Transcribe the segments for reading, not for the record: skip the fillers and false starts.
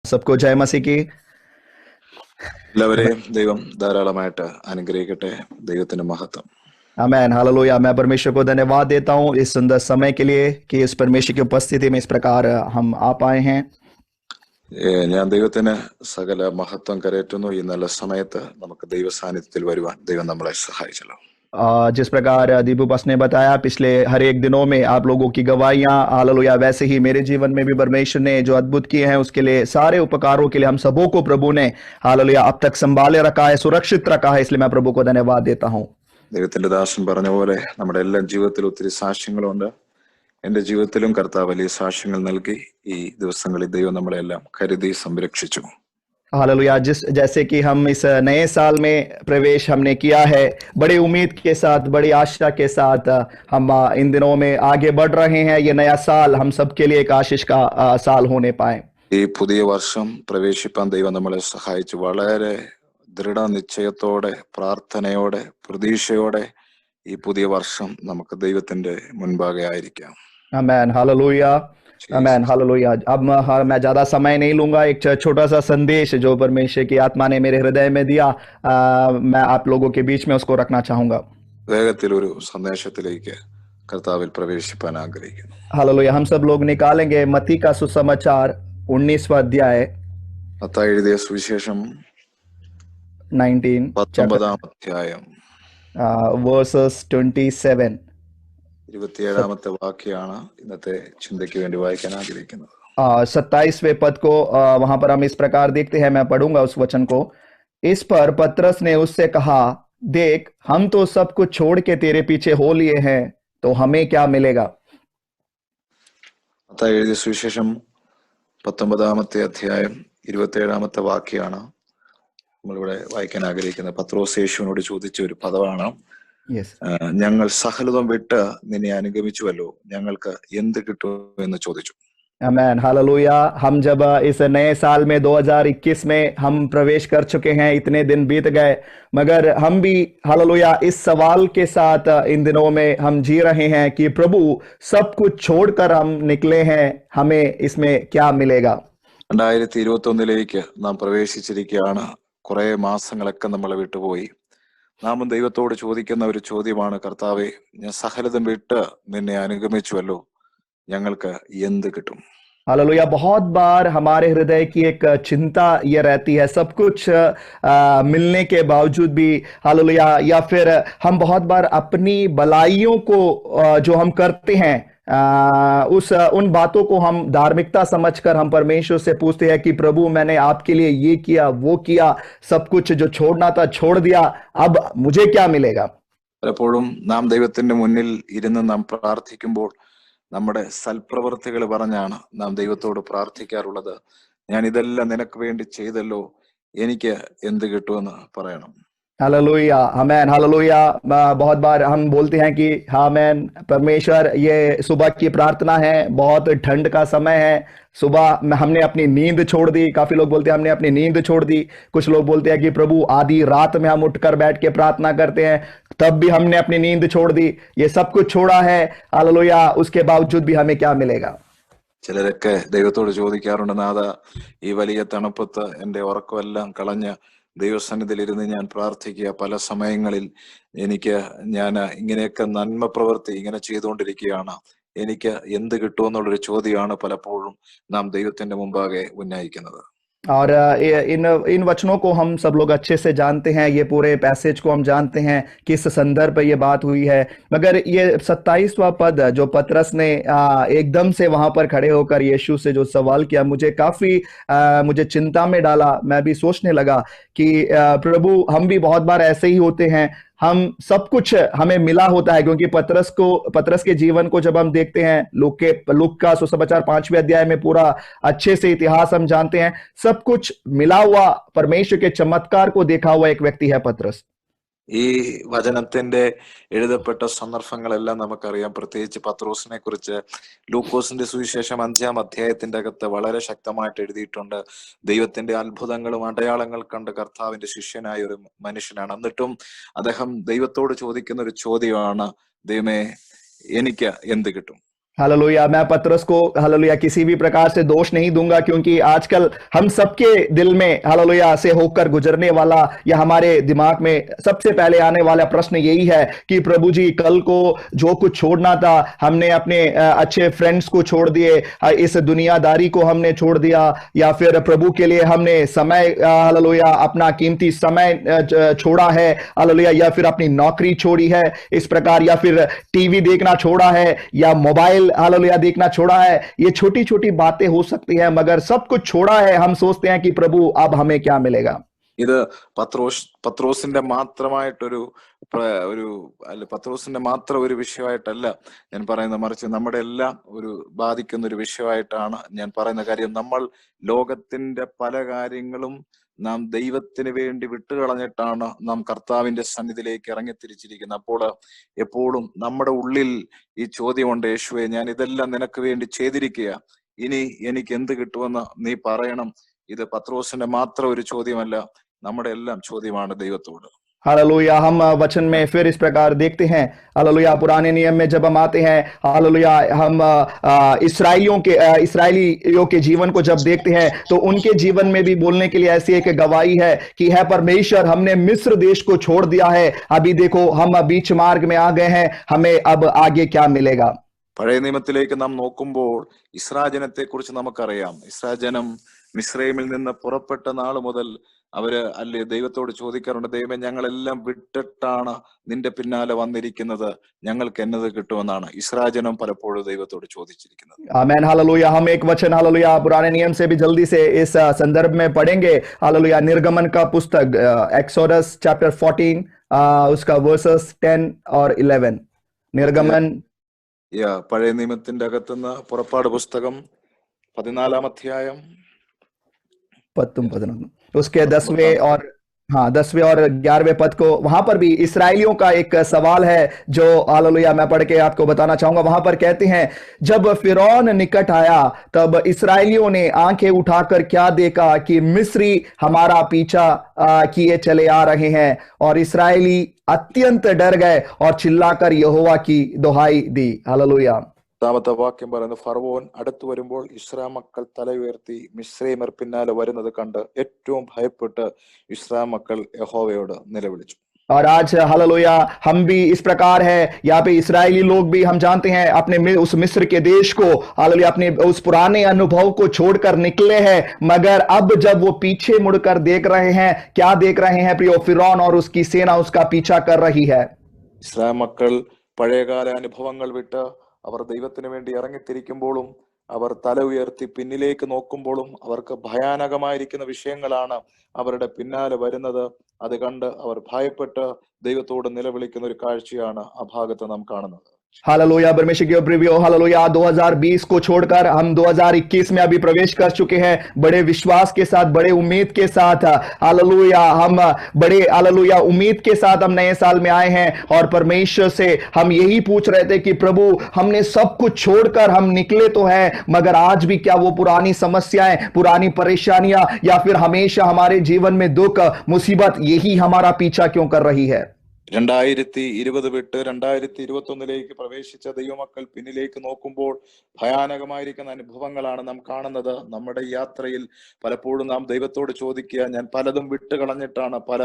सबको जय मसीह की। എല്ലാവരെയും ദൈവം ധാരാളമായിട്ട് അനുഗ്രഹിക്കട്ടെ. ദൈവത്തിന്റെ മഹത്വം. आमेन, हालेलुया। मैं परमेश्वर को धन्यवाद देता हूँ इस सुंदर समय के लिए कि इस परमेश्वर की उपस्थिति में इस प्रकार हम आ पाए हैं। ഞാൻ ദൈവത്തിന് സകല മഹത്വം കരയറ്റുന്നു. ഈ നല്ല സമയത്ത് നമുക്ക് ദൈവ സാന്നിധ്യത്തിൽ വരുവാൻ ദൈവം നമ്മളെ സഹായിച്ചല്ലോ. जिस प्रकार दीपू बस ने बताया पिछले हर एक दिनों में आप लोगों की गवाहियां, हालेलुया, वैसे ही मेरे जीवन में भी परमेश्वर ने जो अद्भुत किए हैं उसके लिए, सारे उपकारों के लिए हम सबों को प्रभु ने, हालेलुया, अब तक संभाले रखा है, सुरक्षित रखा है। इसलिए मैं प्रभु को धन्यवाद देता हूँ। ദൈവത്തിന്റെ ദാസൻ പറഞ്ഞ പോലെ നമ്മുടെ എല്ലാ ജീവിതത്തിലും ഒത്തിരി സാക്ഷ്യങ്ങളുണ്ട്. എന്റെ ജീവിതത്തിലും കർത്താവ് വലിയ സാക്ഷ്യങ്ങൾ നൽകി ഈ ദിവസങ്ങളിൽ ദൈവം നമ്മളെല്ലാം കരുതി സംരക്ഷിച്ചു. हालेलुया। जैसे कि हम इस नए साल में प्रवेश हमने किया है, बड़ी उम्मीद के साथ, बड़ी आशा के साथ हम इन दिनों में आगे बढ़ रहे हैं। ये नया साल हम सबके लिए एक आशीष का साल होने पाए। ഈ പുതിയ വർഷം പ്രവേശിപ്പാൻ ദൈവം നമ്മളെ സഹായിച്ചു. വളരെ ദൃഢനിശ്ചയത്തോടെ, പ്രാർത്ഥനയോടെ, പ്രതീക്ഷയോടെ ഈ പുതിയ വർഷം നമുക്ക് ദൈവത്തിന്റെ മുൻപാകെ ആയിരിക്കാം. आमेन, हालेलुया, आमेन, हालेलुया। अब मैं ज्यादा समय नहीं लूंगा। एक छोटा सा संदेश जो परमेश्वर की आत्मा ने मेरे हृदय में दिया, मैं आप लोगों के बीच में उसको रखना चाहूंगा। വേഗത്തിൽ ഒരു സന്ദേശത്തിലേക്ക് കർത്താവിൽ പ്രവേശിപ്പാൻ ആഗ്രഹിക്കുന്നു. हालेलुया। हम सब लोग निकालेंगे मत्ती का सुसमाचार 19वां अध्याय, മത്തായി എഴുതിയ സുവിശേഷം 19 19-ാം അധ്യായം verses 27. 27-ാമത്തെ വാക്യമാണ് ഇന്നത്തെ ചിന്തയ്ക്ക് വേണ്ടി വായിക്കാൻ ആഗ്രഹിക്കുന്നത്. 27वें पद को वहां पर हम इस प्रकार देखते हैं। मैं पढ़ूंगा उस वचन को। इस पर पतरस ने उससे कहा, देख, हम तो सब कुछ छोड़ के तेरे पीछे हो लिए हैं, तो हमें क्या मिलेगा? മത്തായി എഴുതിയ സുവിശേഷം 19-ാമത്തെ അധ്യായം 27-ാമത്തെ വാക്യമാണ് നമ്മളിവിടെ വായിക്കാൻ ആഗ്രഹിക്കുന്നത്. പത്രോസ് യേശുവിനോട് ചോദിച്ച ഒരു പദമാണ്, ഞങ്ങൾ സകലതും വിട്ട് നിന്നെ അനുഗമിച്ചുവല്ലോ, ഞങ്ങൾക്ക് എന്ത് കിട്ടും എന്ന് ചോദിച്ചു. आमेन, हालेलुया। हम जब इस नए साल में 2021 में हम प्रवेश कर चुके हैं, इतने दिन बीत गए, मगर हम भी, हालेलुया, इस सवाल के साथ इन दिनों में हम जी रहे हैं कि प्रभु, सब कुछ छोड़कर हम निकले हैं, हमें इसमें क्या मिलेगा? 2021 നാം പ്രവേശിച്ചിരിക്കുകയാണ്. കുറെ മാസങ്ങളൊക്കെ നമ്മളെ വിട്ടുപോയി. നാം ദൈവത്തോട് ചോദിക്കുന്ന ഒരു ചോദ്യമാണ്, കർത്താവേ, ഞാൻ സകലതും വിട്ട് നിന്നെ അനുഗമിച്ചുവല്ലോ, ഞങ്ങൾക്ക് എന്ത് കിട്ടും? हालेलुया। बहुत बार हमारे हृदय की एक चिंता ये रहती है, सब कुछ मिलने के बावजूद भी, हालेलुया, या फिर हम बहुत बार अपनी भलाइयों को जो हम करते हैं, उन बातों को हम धार्मिकता समझकर हम परमेश्वर से पूछते हैं कि प्रभु, मैंने आपके लिए ये किया, वो किया, सब कुछ जो छोड़ना था छोड़ दिया, अब मुझे क्या मिलेगा? പലപ്പോഴും നാം ദൈവത്തിന്റെ മുന്നിൽ ഇരുന്ന് നാം പ്രാർത്ഥിക്കുമ്പോൾ നമ്മുടെ സൽപ്രവൃത്തികൾ പറഞ്ഞാണ് നാം ദൈവത്തോട് പ്രാർത്ഥിക്കാറുള്ളത്. ഞാൻ ഇതെല്ലാം നിനക്ക് വേണ്ടി ചെയ്തല്ലോ, എനിക്ക് എന്ത് കിട്ടുമെന്ന് പറയണം. हालेलुया, आमेन, हालेलुया। बहुत बार हम बोलते हैं कि आमेन, परमेश्वर, ये सुबह की प्रार्थना है, बहुत ठंड का समय है, सुबह में हमने अपनी नींद छोड़ दी। काफी लोग बोलते हैं हमने अपनी नींद छोड़ दी। कुछ लोग बोलते हैं कि प्रभु, आधी रात में हम उठकर बैठ के प्रार्थना करते हैं, तब भी हमने अपनी नींद छोड़ दी। ये सब कुछ छोड़ा है, हालेलुया, उसके बावजूद भी हमें क्या मिलेगा? ചിലരൊക്കെ ദൈവത്തോട് ചോദിക്കാറുണ്ട്, നാഥ, ഈ വലിയ തണുപ്പത്ത് എന്റെ ഉറക്കമെല്ലാം കളഞ്ഞ് ദൈവസന്നിധിയിലിരുന്ന് ഞാൻ പ്രാർത്ഥിക്കുക, പല സമയങ്ങളിൽ ഞാൻ ഇങ്ങനെയൊക്കെ നന്മ പ്രവൃത്തി ഇങ്ങനെ ചെയ്തുകൊണ്ടിരിക്കുകയാണ്, എനിക്ക് എന്ത് കിട്ടുമെന്നുള്ളൊരു ചോദ്യമാണ് പലപ്പോഴും നാം ദൈവത്തിന്റെ മുമ്പാകെ ഉന്നയിക്കുന്നത്. और इन वचनों को हम सब लोग अच्छे से जानते हैं, ये पूरे पैसेज को हम जानते हैं किस संदर्भ पे ये बात हुई है। मगर ये 27वां पद जो पतरस ने एकदम से वहां पर खड़े होकर यीशु से जो सवाल किया, मुझे काफी मुझे चिंता में डाला। मैं भी सोचने लगा कि प्रभु, हम भी बहुत बार ऐसे ही होते हैं, हम सब कुछ हमें मिला होता है, क्योंकि पतरस के जीवन को जब हम देखते हैं, लूक का सुसमाचार 5वें अध्याय में पूरा अच्छे से इतिहास हम जानते हैं, सब कुछ मिला हुआ परमेश्वर के चमत्कार को देखा हुआ एक व्यक्ति है पतरस। ഈ വചനത്തിന്റെ എഴുതപ്പെട്ട സന്ദർഭങ്ങളെല്ലാം നമുക്കറിയാം. പ്രത്യേകിച്ച് പത്രോസിനെ കുറിച്ച് ലൂക്കോസിന്റെ സുവിശേഷം 5-ാം അധ്യായത്തിന്റെ അകത്ത് വളരെ ശക്തമായിട്ട് എഴുതിയിട്ടുണ്ട്. ദൈവത്തിന്റെ അത്ഭുതങ്ങളും അടയാളങ്ങൾ കണ്ട് കർത്താവിന്റെ ശിഷ്യനായ ഒരു മനുഷ്യനാണ്. എന്നിട്ടും അദ്ദേഹം ദൈവത്തോട് ചോദിക്കുന്ന ഒരു ചോദ്യമാണ്, ദൈവമേ, എനിക്ക് എന്ത് കിട്ടും? हालेलुया। मैं पतरस को हालेलुया किसी भी प्रकार से दोष नहीं दूंगा, क्योंकि आजकल हम सबके दिल में हालेलुया से होकर गुजरने वाला या हमारे दिमाग में सबसे पहले आने वाला प्रश्न यही है कि प्रभु जी, कल को जो कुछ छोड़ना था हमने अपने अच्छे फ्रेंड्स को छोड़ दिए, इस दुनियादारी को हमने छोड़ दिया, या फिर प्रभु के लिए हमने समय हालेलुया अपना कीमती समय छोड़ा है हालेलुया, या फिर अपनी नौकरी छोड़ी है इस प्रकार, या फिर टीवी देखना छोड़ा है, या मोबाइल हालेलुया देखना छोड़ा है। ये छोटी छोटी बातें हो सकती हैं, मगर सब कुछ छोड़ा है, हम सोचते हैं कि प्रभु अब हमें क्या मिलेगा। ഇത് പത്രോസിന്റെ മാത്രമായിട്ടൊരു ഒരു അല്ല, പത്രോസിന്റെ മാത്രം ഒരു വിഷയമായിട്ടല്ല ഞാൻ പറയുന്നത്, മറിച്ച് നമ്മുടെ എല്ലാം ഒരു ബാധിക്കുന്ന ഒരു വിഷയമായിട്ടാണ് ഞാൻ പറയുന്ന കാര്യം. നമ്മൾ ലോകത്തിന്റെ പല കാര്യങ്ങളും നാം ദൈവത്തിന് വേണ്ടി വിട്ടുകളഞ്ഞിട്ടാണ് നാം കർത്താവിന്റെ സന്നിധിയിലേക്ക് ഇറങ്ങിത്തിരിച്ചിരിക്കുന്നത്. അപ്പോൾ എപ്പോഴും നമ്മുടെ ഉള്ളിൽ ഈ ചോദ്യമുണ്ട്, യേശുവേ, ഞാൻ ഇതെല്ലാം നിനക്ക് വേണ്ടി ചെയ്തിരിക്കുക, ഇനി എനിക്ക് എന്ത് കിട്ടുമെന്ന് നീ പറയണം. ഇത് പത്രോസിന്റെ മാത്രം ഒരു ചോദ്യമല്ല, നമ്മുടെ എല്ലാം ചോദ്യമാണ് ദൈവത്തോട്. हालेलुया। हम वचन में फिर इस प्रकार देखते हैं हालेलुया, पुराने नियम में जब हम आते हैं हालेलुया, हम इसराइलियों के जीवन को जब देखते हैं तो उनके जीवन में भी बोलने के लिए ऐसी एक गवाही है कि है परमेश्वर, हमने मिस्र देश को छोड़ दिया है, अभी देखो हम बीच मार्ग में आ गए हैं, हमें अब आगे क्या मिलेगा। പഴയ നിയമത്തിലേക്ക് നാം നോക്കുമ്പോൾ ഇസ്രായേൽ ജനത്തെ കുറിച്ച് നമുക്കറിയാം. ഇസ്രായേൽ ജനം മിസ്രൈമിൽ നിന്ന് പുറപ്പെട്ട നാൾ മുതൽ അവര് അല്ലേ ദൈവത്തോട് ചോദിക്കാറുണ്ട്, ദൈവമേ, ഞങ്ങളെല്ലാം വിട്ടിട്ടാണ് നിന്റെ പിന്നാലെ വന്നിരിക്കുന്നത്, ഞങ്ങൾക്ക് എന്നത് കിട്ടുമെന്നാണ് ഇസ്രായേൽ ജനം പലപ്പോഴും ദൈവത്തോട് ചോദിച്ചിരിക്കുന്നത്. Amen hallelujah. हम एक वचन हालेलुया पुराने नियम से भी जल्दी से इस संदर्भ में पढ़ेंगे हालेलुया, निर्गमन का पुस्तक एक्सोडस चैप्टर 14 उसका वर्सेस 10 और 11। निर्गमन പഴയ നിയമത്തിന്റെ അകത്തുനിന്ന് പുറപ്പാട് പുസ്തകം 14 अध्याയം उसके 10वें और 10वें और 11वें पद को, वहां पर भी इसराइलियों का एक सवाल है जो हालेलुया मैं पढ़ के आपको बताना चाहूंगा। वहां पर कहते हैं, जब फिरौन निकट आया तब इसराइलियों ने आंखें उठाकर क्या देखा कि मिस्री हमारा पीछा किए चले आ रहे हैं, और इसराइली अत्यंत डर गए और चिल्लाकर यहोवा की दुहाई दी। हालेलुया। രണ്ടാമത്തെ വാക്യം പറയുന്നത്, ഫറവോൻ അടുത്തു വരുമ്പോൾ ഇസ്രായേൽ മക്കൾ തല ഉയർത്തി മിസ്രൈമർ പിന്നാലെ വരുന്നത് കണ്ട് ഏറ്റവും ഭയപ്പെട്ട് ഇസ്രായേൽ മക്കൾ യഹോവയോട് നിലവിളിച്ചു. और आज हालेलुया हम भी इस प्रकार है, यहाँ पे इसराइली लोग भी हम जानते हैं अपने उस मिस्र के देश को हालेलुया अपने उस पुराने अनुभव को छोड़कर निकले हैं, मगर अब जब वो पीछे मुड़कर देख रहे हैं, क्या देख रहे हैं प्रियो? फिरौन और उसकी सेना उसका पीछा कर रही है। ഇസ്രായേൽ മക്കൾ പഴയകാല അനുഭവങ്ങൾ വിട്ട് അവർ ദൈവത്തിന് വേണ്ടി ഇറങ്ങിത്തിരിക്കുമ്പോഴും അവർ തല ഉയർത്തി പിന്നിലേക്ക് നോക്കുമ്പോഴും അവർക്ക് ഭയാനകമായിരിക്കുന്ന വിഷയങ്ങളാണ് അവരുടെ പിന്നാലെ വരുന്നത്. അത് കണ്ട് അവർ ഭയപ്പെട്ട് ദൈവത്തോട് നിലവിളിക്കുന്ന ഒരു കാഴ്ചയാണ് ആ ഭാഗത്ത് നാം കാണുന്നത്. हालेलुया परमेश्वर की प्रियो हालेलुया 2020 को छोड़कर हम 2021 में अभी प्रवेश कर चुके हैं, बड़े विश्वास के साथ, बड़े उम्मीद के साथ हालेलुया हम बड़े हालेलुया उम्मीद के साथ हम नए साल में आए हैं, और परमेश्वर से हम यही पूछ रहे थे कि प्रभु, हमने सब कुछ छोड़कर हम निकले तो हैं, मगर आज भी क्या वो पुरानी समस्याएं, पुरानी परेशानियां, या फिर हमेशा हमारे जीवन में दुख मुसीबत यही हमारा पीछा क्यों कर रही है? 2020 വിട്ട് 2021 പ്രവേശിച്ച ദൈവമക്കൾ പിന്നിലേക്ക് നോക്കുമ്പോൾ ഭയാനകമായിരിക്കുന്ന അനുഭവങ്ങളാണ് നാം കാണുന്നത്. നമ്മുടെ യാത്രയിൽ പലപ്പോഴും നാം ദൈവത്തോട് ചോദിക്കുക, ഞാൻ പലതും വിട്ടുകളഞ്ഞിട്ടാണ്, പല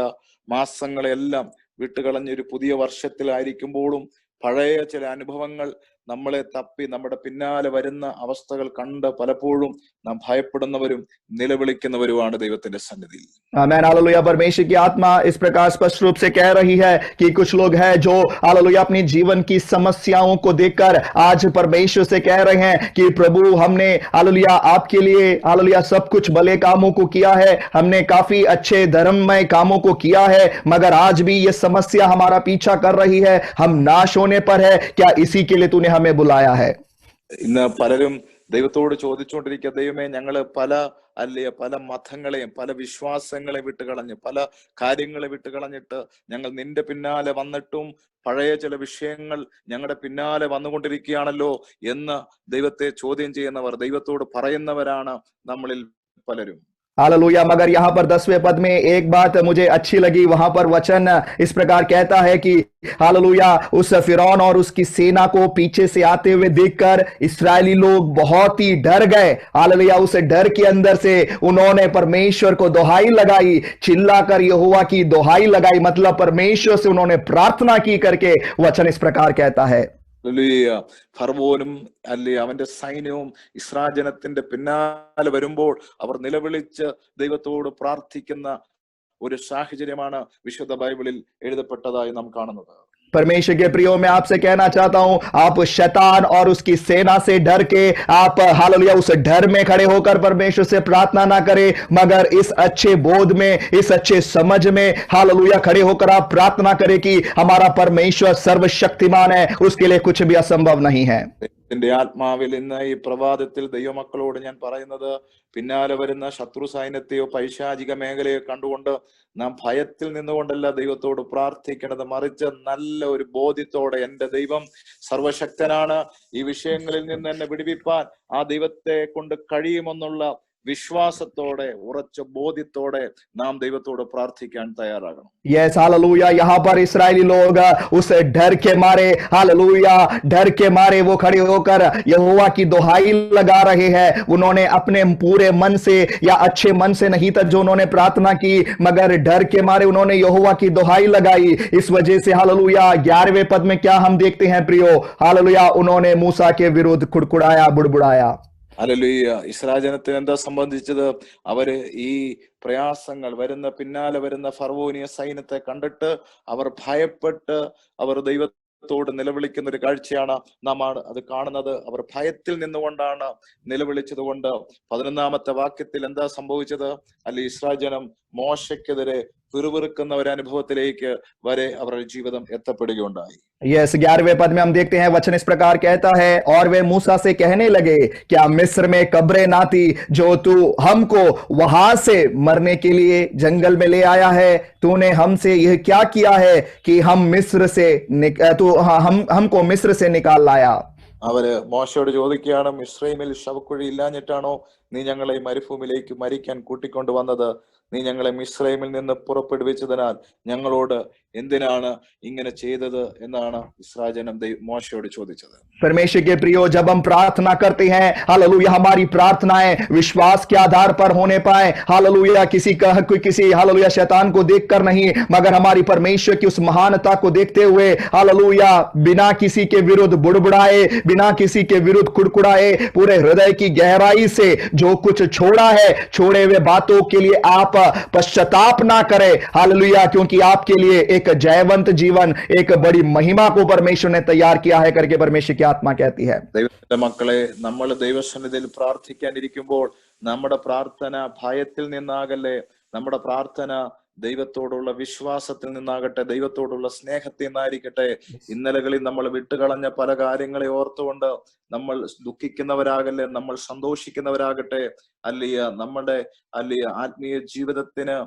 മാസങ്ങളെല്ലാം വിട്ടുകളഞ്ഞൊരു പുതിയ വർഷത്തിലായിരിക്കുമ്പോഴും പഴയ ചില അനുഭവങ്ങൾ നമ്മളെ തപ്പി നമ്മുടെ പിന്നാലെ വരുന്ന അവസ്ഥകൾ കണ്ട് പലപ്പോഴും നാം ഭയപ്പെടുന്നവരും നിലവിളിക്കുന്നവരുമാണ് ദൈവത്തിന്റെ സന്നിധിയിൽ. Amen hallelujah. परमेश्वर की आत्मा इस प्रकार स्पष्ट रूप से कह रही है कि कुछ लोग हैं जो हालेलुया अपनी जीवन की समस्याओं को देखकर आज परमेश्वर से कह रहे हैं कि प्रभु, हमने हालेलुया आपके लिए हालेलुया सब कुछ भले कामों को किया है, हमने काफी अच्छे धर्ममय कामों को किया है, मगर आज भी ये समस्या हमारा पीछा कर रही है, हम नाश होने पर है, क्या इसी के लिए तूने हमें बुलाया है? ഇന്ന് പലരും ദൈവത്തോട് ചോദിച്ചുകൊണ്ടിരിക്കുക, ദൈവമേ, ഞങ്ങള് പല മതങ്ങളെയും പല വിശ്വാസങ്ങളെ വിട്ടുകളഞ്ഞ് പല കാര്യങ്ങളെ വിട്ടുകളഞ്ഞിട്ട് ഞങ്ങൾ നിന്റെ പിന്നാലെ വന്നിട്ടും പഴയ ചില വിഷയങ്ങൾ ഞങ്ങളുടെ പിന്നാലെ വന്നുകൊണ്ടിരിക്കുകയാണല്ലോ എന്ന് ദൈവത്തെ ചോദ്യം ചെയ്യുന്നവർ, ദൈവത്തോട് പറയുന്നവരാണ് നമ്മളിൽ പലരും. हालेलुया। मगर यहाँ पर 10वें पद में एक बात मुझे अच्छी लगी, वहां पर वचन इस प्रकार कहता है कि हालेलुया, उस फिरौन और उसकी सेना को पीछे से आते हुए देखकर इस्राएली लोग बहुत ही डर गए। हालेलुया। उस डर के अंदर से उन्होंने परमेश्वर को दोहाई लगाई, चिल्लाकर यहोवा की दोहाई लगाई, मतलब परमेश्वर से उन्होंने प्रार्थना की करके वचन इस प्रकार कहता है। ഹല്ലേലൂയ. ഫർവോനും അല്ലെ അവന്റെ സൈന്യവും ഇസ്രായേൽ ജനത്തിന്റെ പിന്നാലെ വരുമ്പോൾ അവർ നിലവിളിച്ച് ദൈവത്തോട് പ്രാർത്ഥിക്കുന്ന ഒരു സാഹചര്യമാണ് വിശുദ്ധ ബൈബിളിൽ എഴുതപ്പെട്ടതായി നാം കാണുന്നത്. परमेश्वर के प्रियो, मैं आपसे कहना चाहता हूं, आप शैतान और उसकी सेना से डर के आप हालेलुया उस डर में खड़े होकर परमेश्वर से प्रार्थना ना करें, मगर इस अच्छे बोध में, इस अच्छे समझ में हालेलुया खड़े होकर आप प्रार्थना करें कि हमारा परमेश्वर सर्वशक्तिमान है, उसके लिए कुछ भी असंभव नहीं है। എന്റെ ആത്മാവിൽ ഇന്ന് ഈ പ്രഭാതത്തിൽ ദൈവമക്കളോട് ഞാൻ പറയുന്നത്, പിന്നാലെ വരുന്ന ശത്രു സൈന്യത്തെയോ പൈശാചിക മേഖലയോ കണ്ടുകൊണ്ട് നാം ഭയത്തിൽ നിന്നുകൊണ്ടല്ല ദൈവത്തോട് പ്രാർത്ഥിക്കേണ്ടത്, മറിച്ച് നല്ല ഒരു ബോധ്യത്തോടെ എന്റെ ദൈവം സർവശക്തനാണ്, ഈ വിഷയങ്ങളിൽ നിന്ന് എന്നെ വിടുവിപ്പാൻ ആ ദൈവത്തെ കൊണ്ട് കഴിയുമെന്നുള്ള വിശ്വാസത്തോടെ ഉറച്ച ബോധ്യത്തോടെ നാം ദൈവത്തോട് പ്രാർത്ഥിക്കാൻ തയ്യാറാകണം. Yes hallelujah. यहाँ पर इस्राएली लोग उस डर के मारे, हालेलुया, डर के मारे वो खड़े होकर यहोवा की दोहाई लगा रहे हैं। उन्होंने अपने पूरे मन से या अच्छे मन से नहीं था जो उन्होंने प्रार्थना की, मगर डर के मारे उन्होंने यहोवा की दोहाई लगाई। इस वजह से हालेलुया 11वें पद में क्या हम देखते हैं प्रियो, हालेलुया, उन्होंने मूसा के विरुद्ध कुड़कुड़ाया, बुड़बुड़ाया। ഹല്ലേലൂയ. ഇസ്രായേൽ ജനത്തിന് എന്താ സംബന്ധിച്ചത്? അവര് ഈ പ്രയാസങ്ങൾ വരുന്ന പിന്നാലെ വരുന്ന ഫർവോനിയ സൈന്യത്തെ കണ്ടിട്ട് അവർ ഭയപ്പെട്ട് അവർ ദൈവത്തോട് നിലവിളിക്കുന്ന ഒരു കാഴ്ചയാണ് നാം അത് കാണുന്നത്. അവർ ഭയത്തിൽ നിന്നുകൊണ്ടാണ് നിലവിളിച്ചത് കൊണ്ട് 11ാമത്തെ വാക്യത്തിൽ എന്താ സംഭവിച്ചത്? അല്ലെ, ഇസ്രായേൽ ജനം മോശയ്ക്കെതിരെ പിറുപിറുക്കുന്ന ഒരു അനുഭവത്തിലേക്ക് വരെ അവരുടെ ജീവിതം എത്തപ്പെടുകയുണ്ടായി. यस 11वें पद में हम देखते हैं, वचन इस प्रकार कहता है, और वे मूसा से कहने लगे, क्या मिस्र में कब्रें ना थी जो तू हमको वहां से मरने के लिए जंगल में ले आया है? तूने हमसे यह क्या किया है कि हम मिस्र से हमको मिस्र से निकाल लाया? അവര് മോശയോട് ചോദിക്കുകയാണ്, മിസ്രൈമിൽ ശവക്കുഴി ഇല്ലാഞ്ഞിട്ടാണോ നീ ഞങ്ങളെ മരുഭൂമിയിലേക്ക് മരിക്കാൻ കൂട്ടിക്കൊണ്ടു വന്നത്? നീ ഞങ്ങളെ മിസ്രൈമിൽ നിന്ന് പുറപ്പെടുവിച്ചതിനാൽ ഞങ്ങളോട് എന്തിനാണ് ഇങ്ങനെ ചെയ്തത് എന്നാണ് ഇസ്രായേൽ जനം മോശയോട് ചോദിച്ചത്. परमेश्वर के प्रियो, जब हम प्रार्थना करते हैं, हालेलुया, हमारी प्रार्थनाएं विश्वास के आधार पर होने पाए, हालेलुया, किसी हालेलुया शैतान को देखकर नहीं, मगर हमारी परमेश्वर की उस महानता को देखते हुए, हालेलुया, बिना किसी के विरुद्ध बुड़बुड़ाए, बिना किसी के विरुद्ध कुड़कुड़ाए, पूरे हृदय की गहराई से जो कुछ छोड़ा है, छोड़े हुए बातों के लिए आप पश्चाताप ना करें, हालेलुया, क्योंकि आपके लिए एक जयवंत जीवन, एक बड़ी महिमा को परमेश्वर ने तैयार किया है करके परमेश्वर की आत्मा कहती है। ദൈവത്തിന്റെ മക്കളെ, നമ്മൾ ദൈവസന്നിധിയിൽ പ്രാർത്ഥിക്കാനിരിക്കുമ്പോൾ നമ്മുടെ പ്രാർത്ഥന ഭയത്തിൽ നിന്നാകല്ലേ, നമ്മുടെ പ്രാർത്ഥന ദൈവത്തോടുള്ള വിശ്വാസത്തിൽ നിന്നാകട്ടെ, ദൈവത്തോടുള്ള സ്നേഹത്തിൽ നിന്നായിരിക്കട്ടെ. ഇന്നലകളിൽ നമ്മൾ വിട്ടുകളഞ്ഞ പല കാര്യങ്ങളെ ഓർത്തുകൊണ്ട് നമ്മൾ ദുഃഖിക്കുന്നവരാകല്ലേ, നമ്മൾ സന്തോഷിക്കുന്നവരാകട്ടെ. നമ്മുടെ ആത്മീയ ജീവിതത്തിന്